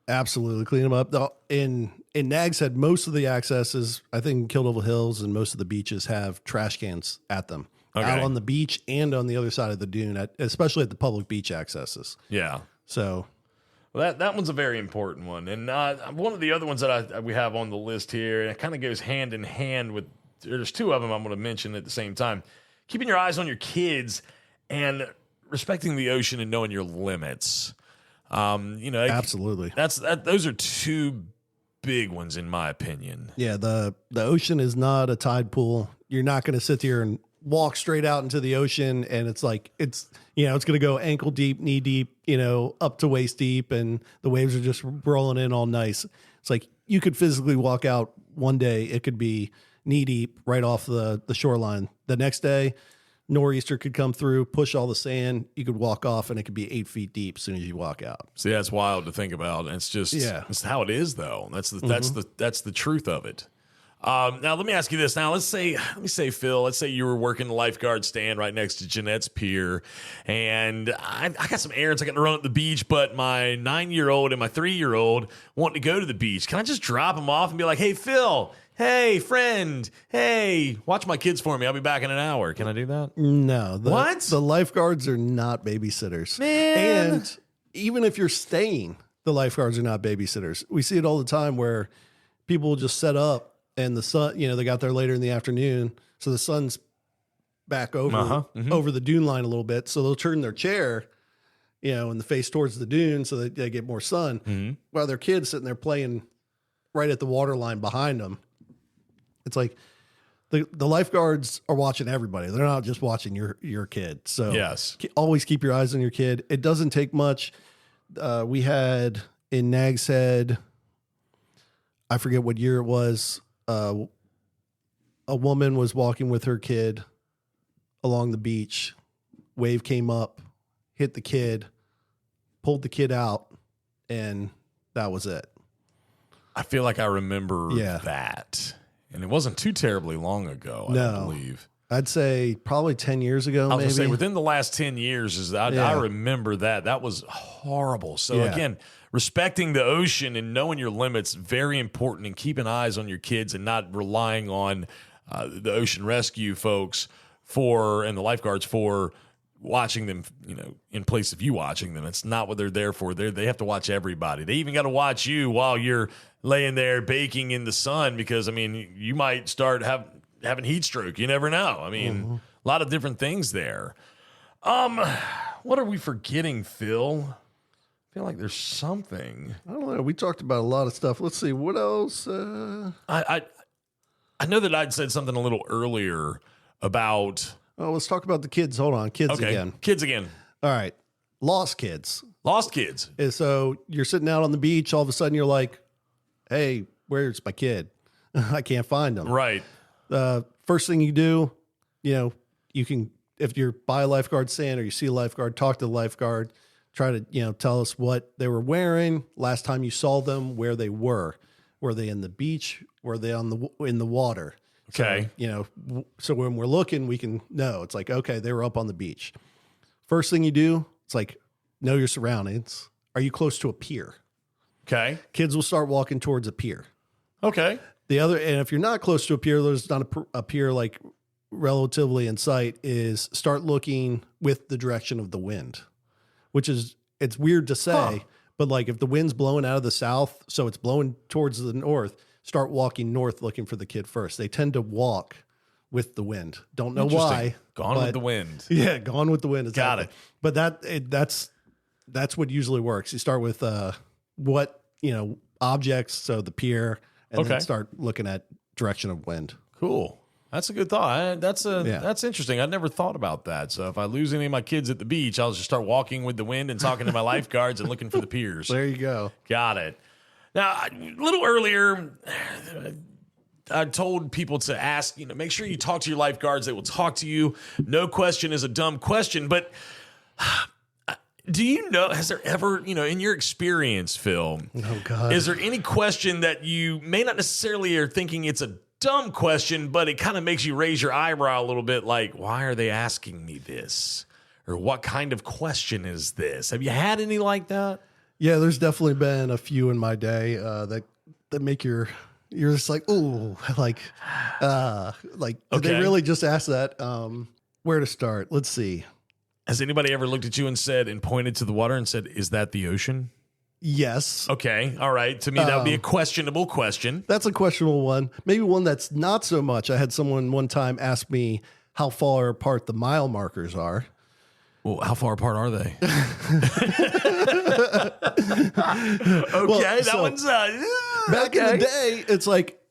S6: Absolutely. Clean them up. In Nags Head, most of the accesses, I think Kildover Hills and most of the beaches have trash cans at them. Okay. Out on the beach and on the other side of the dune, especially at the public beach accesses.
S2: Yeah.
S6: So...
S2: well, that one's a very important one. And one of the other ones that we have on the list here, and it kind of goes hand in hand with, there's 2 of them I'm going to mention at the same time. Keeping your eyes on your kids and respecting the ocean and knowing your limits.
S6: Absolutely.
S2: Those are 2 big ones in my opinion.
S6: Yeah, the ocean is not a tide pool. You're not going to sit here and walk straight out into the ocean and it's going to go ankle deep, knee deep, up to waist deep, and the waves are just rolling in all nice. It's like you could physically walk out one day, it could be knee deep right off the shoreline. The next day, nor'easter could come through, push all the sand. You could walk off and it could be 8 feet deep as soon as you walk out.
S2: See, that's wild to think about. It's just, it's how it is though. That's the truth of it. Now let me ask you this. Now let me say, Phil, let's say you were working the lifeguard stand right next to Jeanette's Pier, and I got some errands I got to run at the beach, but my 9-year-old and my 3-year-old want to go to the beach. Can I just drop them off and be like, hey, Phil, hey, friend, hey, watch my kids for me. I'll be back in an hour. Can I do that?
S6: No.
S2: What?
S6: The lifeguards are not babysitters.
S2: Man.
S6: And even if you're staying, the lifeguards are not babysitters. We see it all the time where people will just set up and the sun, they got there later in the afternoon. So the sun's back over the dune line a little bit. So they'll turn their chair, and the face towards the dune so that they get more sun while their kids sitting there playing right at the water line behind them. It's like the lifeguards are watching everybody. They're not just watching your kid. So
S2: yes,
S6: always keep your eyes on your kid. It doesn't take much. We had in Nags Head, I forget what year it was. A woman was walking with her kid along the beach. Wave came up, hit the kid, pulled the kid out, and that was it.
S2: I feel like I remember that. And it wasn't too terribly long ago, I don't believe.
S6: I'd say probably 10 years ago,
S2: I was
S6: maybe.
S2: going to say, within the last 10 years, I remember that. That was horrible. So, again, respecting the ocean and knowing your limits, very important, and keeping eyes on your kids and not relying on the ocean rescue folks and the lifeguards for watching them, in place of you watching them. It's not what they're there for. They have to watch everybody. They even got to watch you while you're laying there baking in the sun because, you might start having heat stroke. You never know. A lot of different things there. What are we forgetting, Phil? I feel like there's something.
S6: I don't know. We talked about a lot of stuff. Let's see. What else?
S2: I know that I'd said something a little earlier about...
S6: Oh, let's talk about the kids. Hold on. Kids again.
S2: Kids again.
S6: All right. Lost kids.
S2: Lost kids.
S6: And so you're sitting out on the beach. All of a sudden you're like, hey, where's my kid? I can't find them.
S2: Right.
S6: First thing you do, you can, if you're by a lifeguard stand or you see a lifeguard, talk to the lifeguard, try to, tell us what they were wearing, last time you saw them, where they were. Were they in the beach? Were they in the water?
S2: Okay.
S6: So, so when we're looking, we can know. It's like, okay, they were up on the beach. First thing you do, it's like, know your surroundings. Are you close to a pier?
S2: Okay.
S6: Kids will start walking towards a pier.
S2: Okay.
S6: And if you're not close to a pier, there's not a pier like relatively in sight, is start looking with the direction of the wind, which is, it's weird to say, but like if the wind's blowing out of the south, so it's blowing towards the north, start walking north looking for the kid first. They tend to walk with the wind. Don't know why.
S2: Gone with the wind.
S6: Yeah, gone with the wind.
S2: Got it.
S6: But that's what usually works. You start with objects, so the pier, and then start looking at direction of wind.
S2: Cool. That's a good thought. That's interesting. I never thought about that. So if I lose any of my kids at the beach, I'll just start walking with the wind and talking to my lifeguards and looking for the piers.
S6: There you go.
S2: Got it. Now, a little earlier, I told people to ask, make sure you talk to your lifeguards. They will talk to you. No question is a dumb question. But do you know, has there ever, in your experience, Phil,
S6: oh God,
S2: is there any question that you may not necessarily are thinking it's a dumb question, but it kind of makes you raise your eyebrow a little bit, like, why are they asking me this? Or what kind of question is this? Have you had any like that?
S6: Yeah, there's definitely been a few in my day that make you're just like, ooh, like, did they really just ask that? Where to start? Let's see.
S2: Has anybody ever looked at you and pointed to the water and said, is that the ocean?
S6: Yes.
S2: Okay. All right. To me, that would be a questionable question.
S6: That's a questionable one. Maybe one that's not so much. I had someone one time ask me how far apart the mile markers are.
S2: Well, how far apart are they? Okay, that one's
S6: back in the day. It's like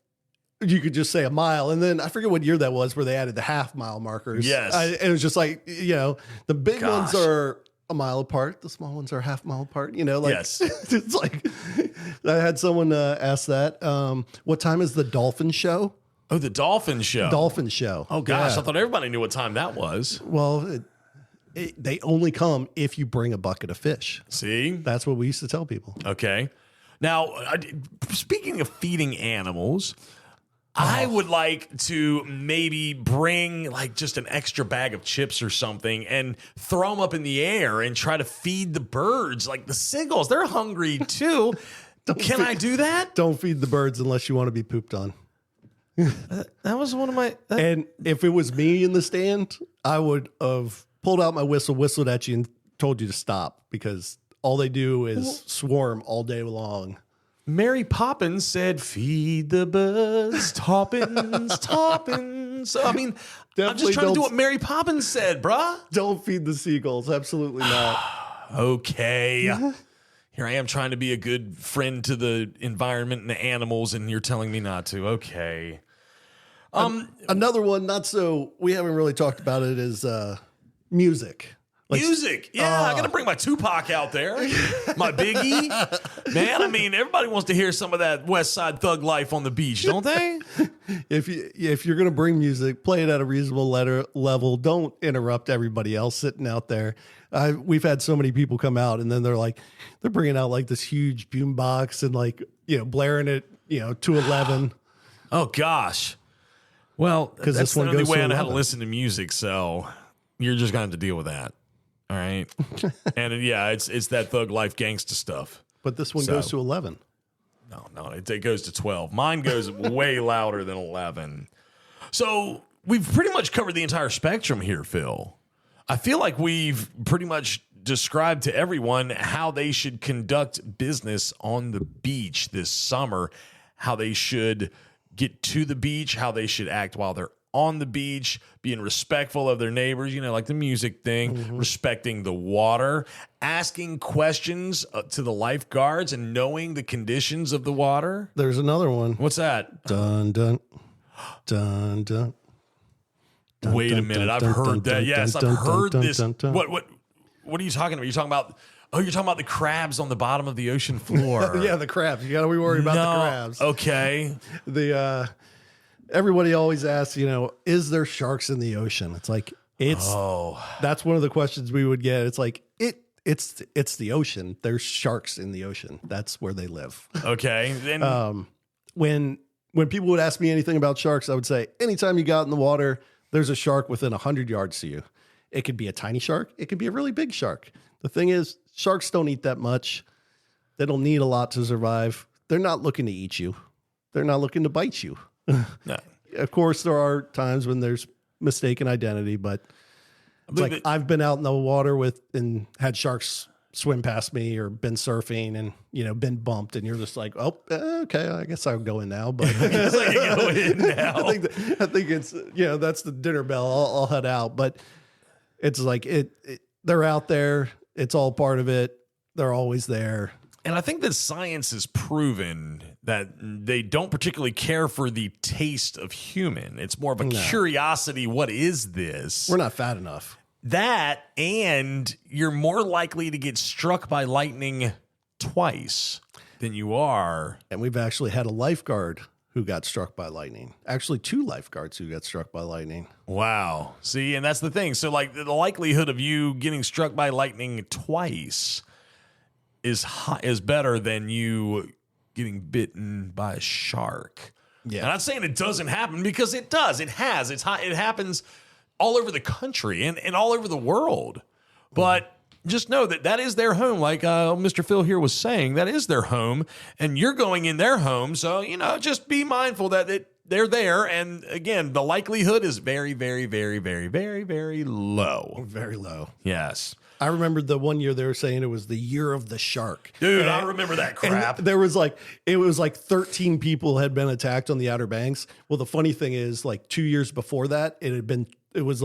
S6: you could just say a mile, and then I forget what year that was where they added the half mile markers.
S2: Yes,
S6: it was just like the big ones are a mile apart, the small ones are half mile apart.
S2: Yes,
S6: it's like I had someone ask that. What time is the dolphin show?
S2: Oh, the dolphin show.
S6: Dolphin show.
S2: Oh gosh, I thought everybody knew what time that was.
S6: Well. They only come if you bring a bucket of fish.
S2: See?
S6: That's what we used to tell people.
S2: Okay. Now, speaking of feeding animals, I would like to maybe bring like just an extra bag of chips or something and throw them up in the air and try to feed the birds, like the seagulls. They're hungry too. Can I do that?
S6: Don't feed the birds unless you want to be pooped on.
S2: That was one of my...
S6: And if it was me in the stand, I would have pulled out my whistle, whistled at you, and told you to stop, because all they do is swarm all day long.
S2: Mary Poppins said, feed the birds, toppins, toppins. So, I'm just trying to do what Mary Poppins said, bruh.
S6: Don't feed the seagulls. Absolutely not.
S2: Okay. here I am trying to be a good friend to the environment and the animals, and you're telling me not to. Okay.
S6: Another one, not so, we haven't really talked about it, is music.
S2: Music. Yeah, I got to bring my Tupac out there. My Biggie. Man, I mean, everybody wants to hear some of that West Side Thug life on the beach, don't they?
S6: If you're going to bring music, play it at a reasonable level. Don't interrupt everybody else sitting out there. We've had so many people come out, and then they're bringing out like this huge boom box and blaring it, to 11.
S2: Oh, gosh. Well, that's
S6: this one
S2: the only
S6: goes
S2: way
S6: to
S2: I know how to
S6: 11.
S2: listen to music, so you're just going to have to deal with that. All right. And yeah, it's that thug life gangsta stuff.
S6: But this one goes to 11.
S2: No, it goes to 12. Mine goes way louder than 11. So we've pretty much covered the entire spectrum here, Phil. I feel like we've pretty much described to everyone how they should conduct business on the beach this summer, how they should get to the beach, how they should act while they're on the beach, being respectful of their neighbors, like the music thing, respecting the water, asking questions to the lifeguards and knowing the conditions of the water.
S6: There's another one.
S2: What's that?
S6: Dun, dun, dun, dun.
S2: Wait a minute. I've heard that. Yes, I've heard this. What are you talking about? You're talking about the crabs on the bottom of the ocean floor.
S6: Yeah, the crabs. You got to be worried about the crabs.
S2: Okay.
S6: Everybody always asks, is there sharks in the ocean? It's like, that's one of the questions we would get. It's like, it's the ocean. There's sharks in the ocean. That's where they live.
S2: Okay. Then
S6: when people would ask me anything about sharks, I would say, anytime you got in the water, there's a shark within 100 yards to you. It could be a tiny shark. It could be a really big shark. The thing is, sharks don't eat that much. They don't need a lot to survive. They're not looking to eat you. They're not looking to bite you.
S2: no.
S6: Of course, there are times when there's mistaken identity, but it's like I've been out in the water and had sharks swim past me or been surfing and, been bumped. And you're just like, oh, okay, I guess I'll go in now. But I think it's, that's the dinner bell. I'll head out. But it's like they're out there. It's all part of it. They're always there.
S2: And I think that science has proven that they don't particularly care for the taste of human. It's more of a curiosity. What is this?
S6: We're not fat enough.
S2: That, and you're more likely to get struck by lightning twice than you are.
S6: And we've actually had a lifeguard who got struck by lightning. Actually, 2 lifeguards who got struck by lightning.
S2: Wow. See, and that's the thing. So, like, the likelihood of you getting struck by lightning twice is better than you getting bitten by a shark. Yeah. And I'm not saying it doesn't happen, because it does. It has. It happens all over the country and all over the world. But just know that is their home. Like Mr. Phil here was saying, that is their home, and you're going in their home. So, just be mindful that they're there. And again, the likelihood is very, very, very, very, very, very low.
S6: Very low.
S2: Yes.
S6: I remember the one year they were saying it was the year of the shark.
S2: Dude, I remember that crap.
S6: It was like 13 people had been attacked on the Outer Banks. Well, the funny thing is, like 2 years before that, it was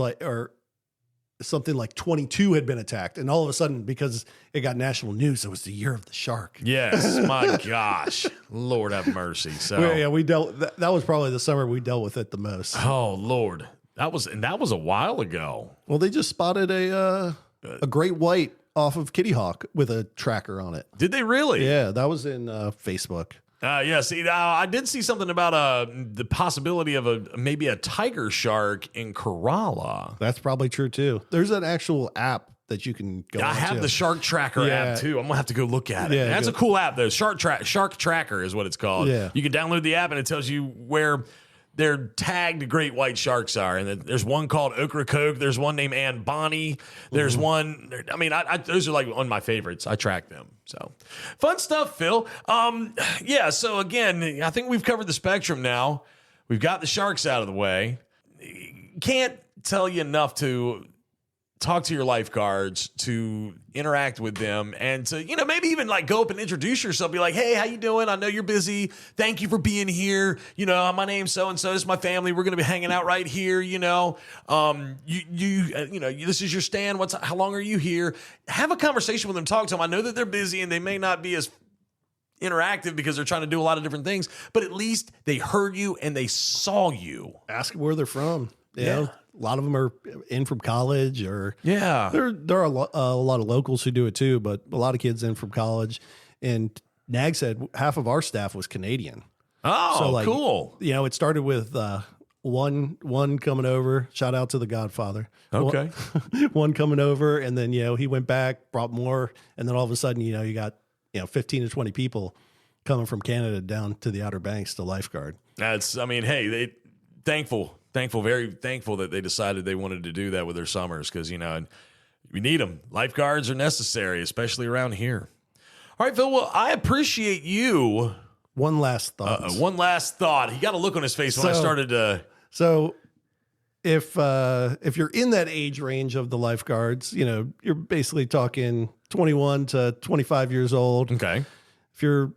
S6: something like 22 had been attacked. And all of a sudden, because it got national news, it was the year of the shark.
S2: Yes. My gosh. Lord have mercy. So
S6: we dealt, that was probably the summer we dealt with it the most.
S2: Oh, Lord. That was a while ago.
S6: Well, they just spotted a great white off of Kitty Hawk with a tracker on it.
S2: Did they really?
S6: Yeah, that was in Facebook.
S2: Yeah, see, I did see something about the possibility of maybe a tiger shark in Kerala.
S6: That's probably true too. There's an actual app that you can go.
S2: I have the Shark Tracker app too. I'm gonna have to go look at it. Yeah, that's a cool app though. Shark Tracker is what it's called. Yeah. You can download the app and it tells you where their tagged great white sharks are. And there's one called Ocracoke. There's one named Ann Bonnie. There's one. I mean, those are like one of my favorites. I track them. So fun stuff, Phil. Yeah. So again, I think we've covered the spectrum now. We've got the sharks out of the way. Can't tell you enough to talk to your lifeguards, to interact with them, and to, maybe even like go up and introduce yourself. Be like, hey, how you doing? I know you're busy. Thank you for being here. My name's so-and-so. This is my family. We're going to be hanging out right here. This is your stand. How long are you here? Have a conversation with them. Talk to them. I know that they're busy and they may not be as interactive because they're trying to do a lot of different things, but at least they heard you and they saw you.
S6: Ask where they're from. You know, a lot of them are in from college, or there are a lot of locals who do it too, but a lot of kids in from college. And Nags Head, half of our staff was Canadian.
S2: Oh, so cool.
S6: It started with one coming over. Shout out to the Godfather.
S2: Okay.
S6: One coming over, and then he went back, brought more, and then all of a sudden you got 15 to 20 people coming from Canada down to the Outer Banks to lifeguard.
S2: They thankful, very thankful that they decided they wanted to do that with their summers, because, we need them. Lifeguards are necessary, especially around here. All right, Phil, well, I appreciate you.
S6: One last thought.
S2: He got a look on his face when I started to.
S6: So if you're in that age range of the lifeguards, you're basically talking 21 to 25 years old.
S2: Okay.
S6: If you're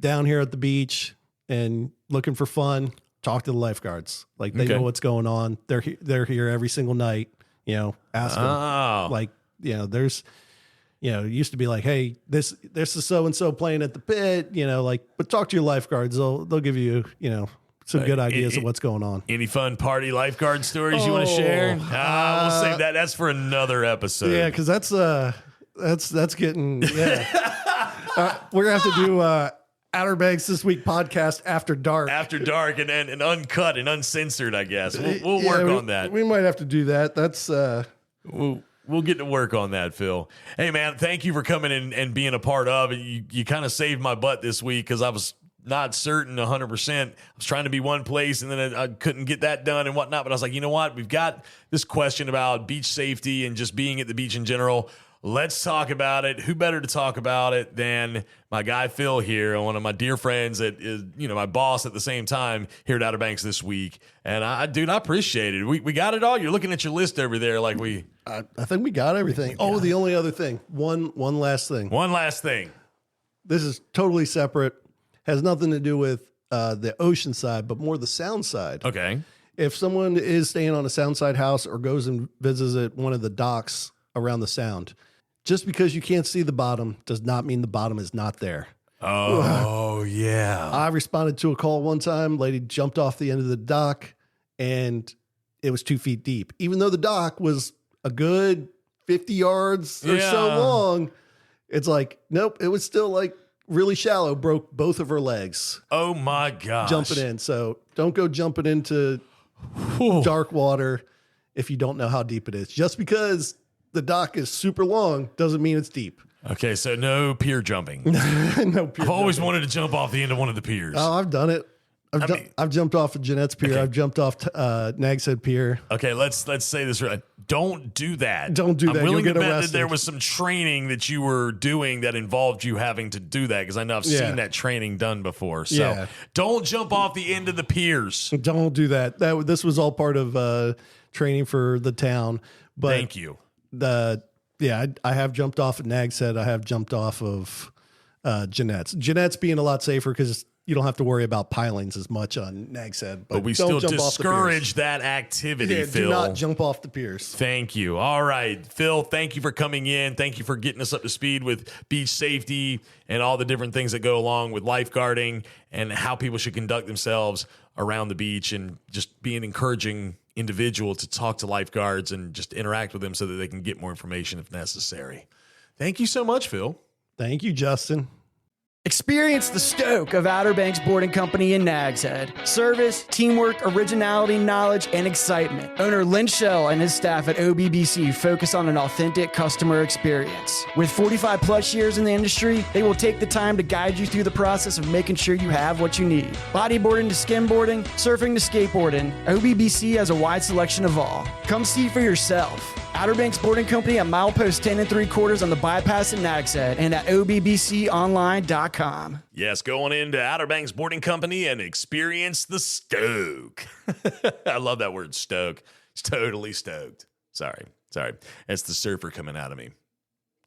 S6: down here at the beach and looking for fun, talk to the lifeguards. Like, they know what's going on. They're here every single night. Ask them. There's, it used to be like, hey, this is so-and-so playing at the pit, but talk to your lifeguards. They'll give you, some good ideas of what's going on.
S2: Any fun party lifeguard stories you want to share? We'll save that. That's for another episode.
S6: Yeah, because that's getting, we're going to have to do Outer Banks This Week podcast after dark.
S2: After dark and uncut and uncensored, I guess. We'll work on that.
S6: We might have to do that. That's...
S2: We'll get to work on that, Phil. Hey, man, thank you for coming in and being a part of it. You kind of saved my butt this week because I was not certain 100%. I was trying to be one place, and then I couldn't get that done and whatnot. But I was like, you know what? We've got this question about beach safety and just being at the beach in general. Let's talk about it. Who better to talk about it than my guy Phil here, and one of my dear friends that is, my boss at the same time here at Outer Banks This Week. And I appreciate it. We got it all. You're looking at your list over there like we...
S6: I think we got everything. The only other thing. One last thing.
S2: One last thing.
S6: This is totally separate. Has nothing to do with the ocean side, but more the sound side.
S2: Okay.
S6: If someone is staying on a soundside house or goes and visits at one of the docks around the sound, just because you can't see the bottom does not mean the bottom is not there.
S2: Oh, yeah.
S6: I responded to a call one time. Lady jumped off the end of the dock, and it was 2 feet deep. Even though the dock was a good 50 yards or so long, it's like, nope, it was still like really shallow, broke both of her legs.
S2: Oh, my gosh.
S6: Jumping in. So don't go jumping into dark water if you don't know how deep it is. Just because the dock is super long doesn't mean it's deep.
S2: Okay, so no pier jumping.
S6: I've
S2: always wanted to jump off the end of one of the piers.
S6: Oh, I've done it. I've jumped off of Jeanette's Pier. Okay. I've jumped off Nags Head Pier.
S2: Okay, let's say this right. Don't do that.
S6: Don't do that.
S2: I'm willing
S6: to
S2: bet
S6: arrested.
S2: that there was some training that you were doing that involved you having to do that, because I know I've seen that training done before. So don't jump off the end of the piers.
S6: Don't do that. This was all part of training for the town. But
S2: thank you.
S6: I have jumped off at Nags Head. I have jumped off of Jeanette's. Jeanette's being a lot safer because you don't have to worry about pilings as much on Nags Head.
S2: But we still discourage that activity, Phil.
S6: Do not jump off the piers.
S2: Thank you. All right, Phil, thank you for coming in. Thank you for getting us up to speed with beach safety and all the different things that go along with lifeguarding and how people should conduct themselves around the beach, and just be an encouraging individual to talk to lifeguards and just interact with them so that they can get more information if necessary. Thank you so much, Phil.
S6: Thank you, Justin.
S1: Experience the stoke of Outer Banks Boarding Company in Nags Head. Service, teamwork, originality, knowledge, and excitement. Owner Lynn Shell and his staff at OBBC focus on an authentic customer experience. With 45 plus years in the industry, they will take the time to guide you through the process of making sure you have what you need. Bodyboarding to skimboarding, surfing to skateboarding, OBBC has a wide selection of all. Come see for yourself. Outer Banks Boarding Company at milepost 10 3/4 on the bypass in Nags Head, and at obbconline.com.
S2: Yes, going into Outer Banks Boarding Company and experience the stoke. I love that word, stoke. It's totally stoked. Sorry. Sorry, that's the surfer coming out of me.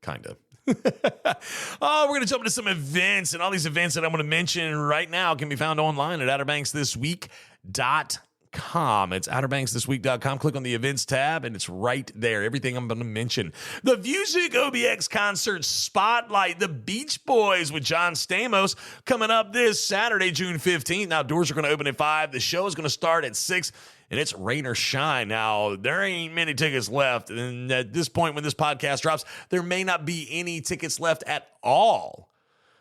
S2: Kind of. We're going to jump into some events, and all these events that I'm going to mention right now can be found online at OuterBanksThisWeek.com. It's OuterBanksThisWeek.com. Click on the events tab, and it's right there. Everything I'm going to mention. The Music OBX Concert Spotlight, the Beach Boys with John Stamos, coming up this Saturday, June 15th. Now, doors are going to open at 5. The show is going to start at 6. And it's rain or shine. Now, there ain't many tickets left. And at this point, when this podcast drops, there may not be any tickets left at all.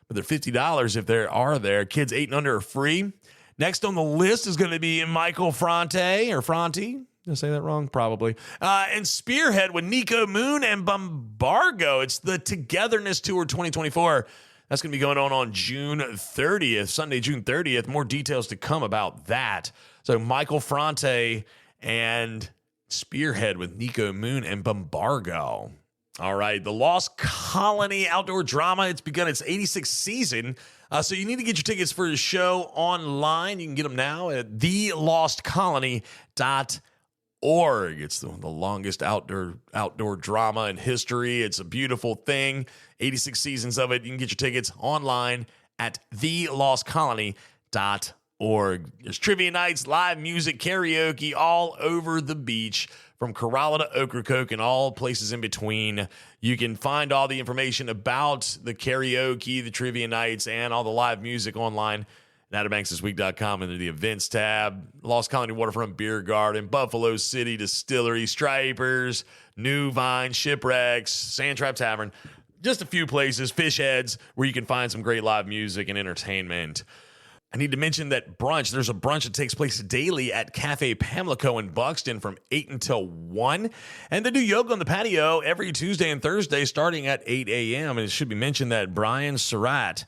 S2: But they're $50 if there are there. Kids 8 and under are free. Next on the list is going to be Michael Franti. Did I say that wrong? Probably. And Spearhead with Nico Moon and Bombargo. It's the Togetherness Tour 2024. That's going to be going on June 30th, Sunday, June 30th. More details to come about that. So Michael Franti and Spearhead with Nico Moon and Bombargo. All right, the Lost Colony Outdoor Drama. It's begun its 86th season. So you need to get your tickets for the show online. You can get them now at thelostcolony.org. It's the longest outdoor drama in history. It's a beautiful thing. 86 seasons of it. You can get your tickets online at thelostcolony.org. There's trivia nights, live music, karaoke all over the beach from Corolla to Ocracoke and all places in between. You can find all the information about the karaoke, the trivia nights, and all the live music online at OuterBanksThisWeek.com under the events tab. Lost Colony Waterfront Beer Garden, Buffalo City Distillery, Stripers, New Vine, Shipwrecks, Sand Trap Tavern. Just a few places, Fish Heads, where you can find some great live music and entertainment. I need to mention that brunch. There's a brunch that takes place daily at Cafe Pamlico in Buxton from 8 until 1. And they do yoga on the patio every Tuesday and Thursday starting at 8 a.m. And it should be mentioned that Brian Surratt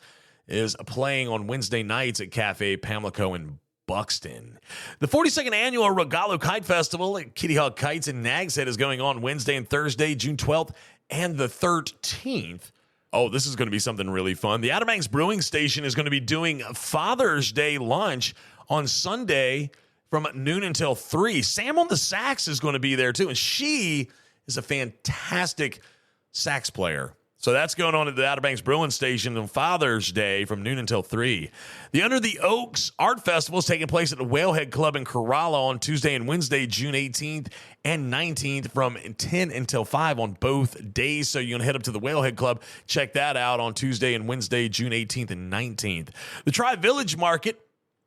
S2: is playing on Wednesday nights at Cafe Pamlico in Buxton. The 42nd annual Regalo Kite Festival at Kitty Hawk Kites in Nags Head is going on Wednesday and Thursday, June 12th and the 13th. Oh, this is going to be something really fun. The Outer Banks Brewing Station is going to be doing Father's Day lunch on Sunday from noon until 3. Sam on the sax is going to be there too, and she is a fantastic sax player. So that's going on at the Outer Banks Brewing Station on Father's Day from noon until 3. The Under the Oaks Art Festival is taking place at the Whalehead Club in Corolla on Tuesday and Wednesday, June 18th and 19th from 10 until 5 on both days. So you can head up to the Whalehead Club, check that out on Tuesday and Wednesday, June 18th and 19th. The Tri-Village Market.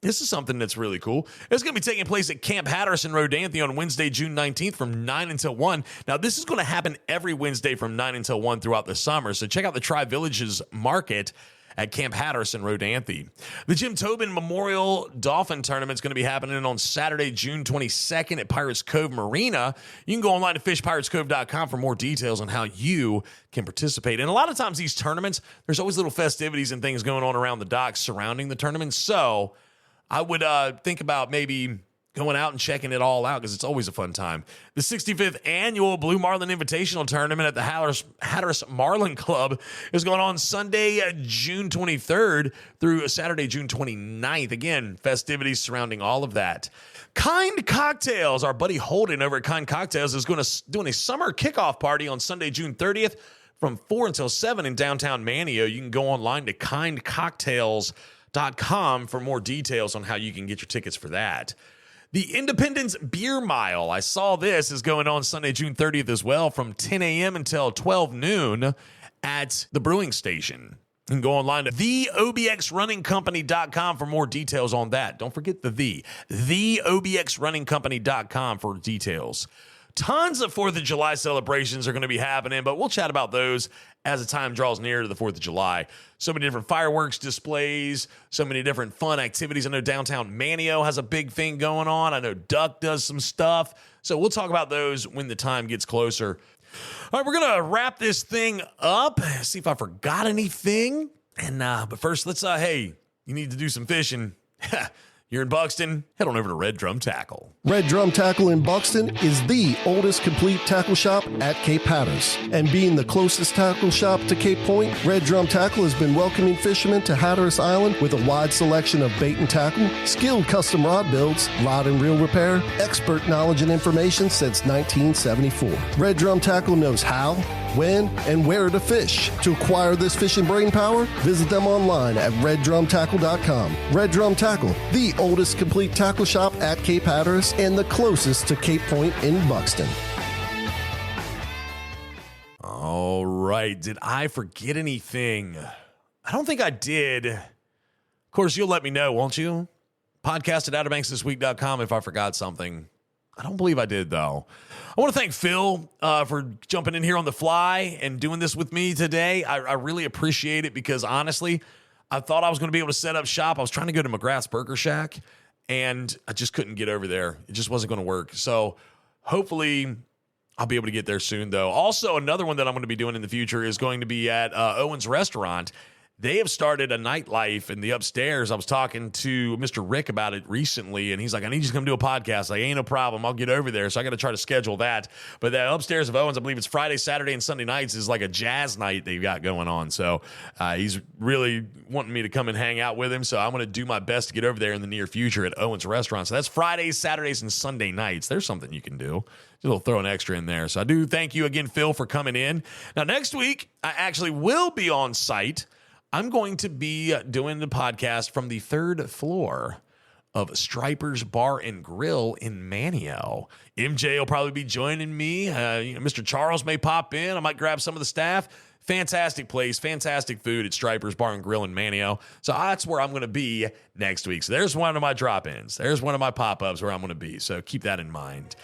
S2: This is something that's really cool. It's going to be taking place at Camp Hatteras in Rodanthe on Wednesday, June 19th from 9 until 1. Now, this is going to happen every Wednesday from 9 until 1 throughout the summer. So check out the Tri-Villages Market at Camp Hatteras in Rodanthe. The Jim Tobin Memorial Dolphin Tournament is going to be happening on Saturday, June 22nd at Pirates Cove Marina. You can go online to fishpiratescove.com for more details on how you can participate. And a lot of times these tournaments, there's always little festivities and things going on around the docks surrounding the tournament. So I would think about maybe going out and checking it all out because it's always a fun time. The 65th Annual Blue Marlin Invitational Tournament at the Hatteras Marlin Club is going on Sunday, June 23rd through Saturday, June 29th. Again, festivities surrounding all of that. Kind Cocktails, our buddy Holden over at Kind Cocktails is doing a summer kickoff party on Sunday, June 30th from 4 until 7 in downtown Manio. You can go online to kindcocktails.com for more details on how you can get your tickets for that. The Independence Beer Mile, I saw this, is going on Sunday, June 30th as well from 10 a.m. until 12 noon at the brewing station. You can go online to theobxrunningcompany.com for more details on that. Don't forget theobxrunningcompany.com for details. Tons of 4th of July celebrations are going to be happening, but we'll chat about those as the time draws near to the 4th of July. So many different fireworks displays, so many different fun activities. I know downtown Manio has a big thing going on. I know Duck does some stuff. So we'll talk about those when the time gets closer. All right, we're going to wrap this thing up, see if I forgot anything. And but first, let's, hey, you need to do some fishing. You You're in Buxton, head on over to Red Drum Tackle.
S6: Red Drum Tackle in Buxton is the oldest complete tackle shop at Cape Hatteras. And being the closest tackle shop to Cape Point, Red Drum Tackle has been welcoming fishermen to Hatteras Island with a wide selection of bait and tackle, skilled custom rod builds, rod and reel repair, expert knowledge and information since 1974. Red Drum Tackle knows how, when, and where to fish. To acquire this fishing brain power, visit them online at reddrumtackle.com. Red Drum Tackle, the oldest complete tackle shop at Cape Hatteras and the closest to Cape Point in Buxton.
S2: All right. Did I forget anything? I don't think I did. Of course, you'll let me know, won't you? Podcast at OuterBanksThisWeek.com if I forgot something. I don't believe I did, though. I want to thank Phil for jumping in here on the fly and doing this with me today. I really appreciate it because, honestly, I thought I was going to be able to set up shop. I was trying to go to McGrath's Burger Shack, and I just couldn't get over there. It just wasn't going to work. So hopefully I'll be able to get there soon, though. Also, another one that I'm going to be doing in the future is going to be at Owen's Restaurant. They have started a nightlife in the upstairs. I was talking to Mr. Rick about it recently, and he's like, I need you to come do a podcast. Like, ain't no problem. I'll get over there. So I got to try to schedule that. But that upstairs of Owens, I believe it's Friday, Saturday, and Sunday nights is like a jazz night they've got going on. So he's really wanting me to come and hang out with him. So I'm going to do my best to get over there in the near future at Owens Restaurant. So that's Fridays, Saturdays, and Sunday nights. There's something you can do. We'll throw an extra in there. So I do thank you again, Phil, for coming in. Now, next week, I actually will be on site. I'm going to be doing the podcast from the third floor of Striper's Bar and Grill in Manio. MJ will probably be joining me. Mr. Charles may pop in. I might grab some of the staff. Fantastic place, fantastic food at Striper's Bar and Grill in Manio. So that's where I'm going to be next week. So there's one of my drop-ins. There's one of my pop-ups where I'm going to be. So keep that in mind.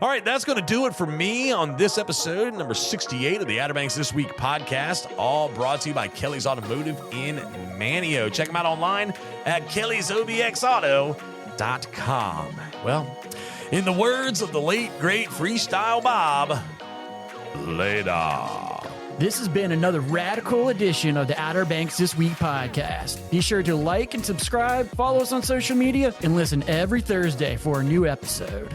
S2: All right, that's going to do it for me on this episode, number 68 of the Outer Banks This Week podcast, all brought to you by Kelly's Automotive in Manio. Check them out online at kellysobxauto.com. Well, in the words of the late, great Freestyle Bob, later.
S1: This has been another radical edition of the Outer Banks This Week podcast. Be sure to like and subscribe, follow us on social media, and listen every Thursday for a new episode.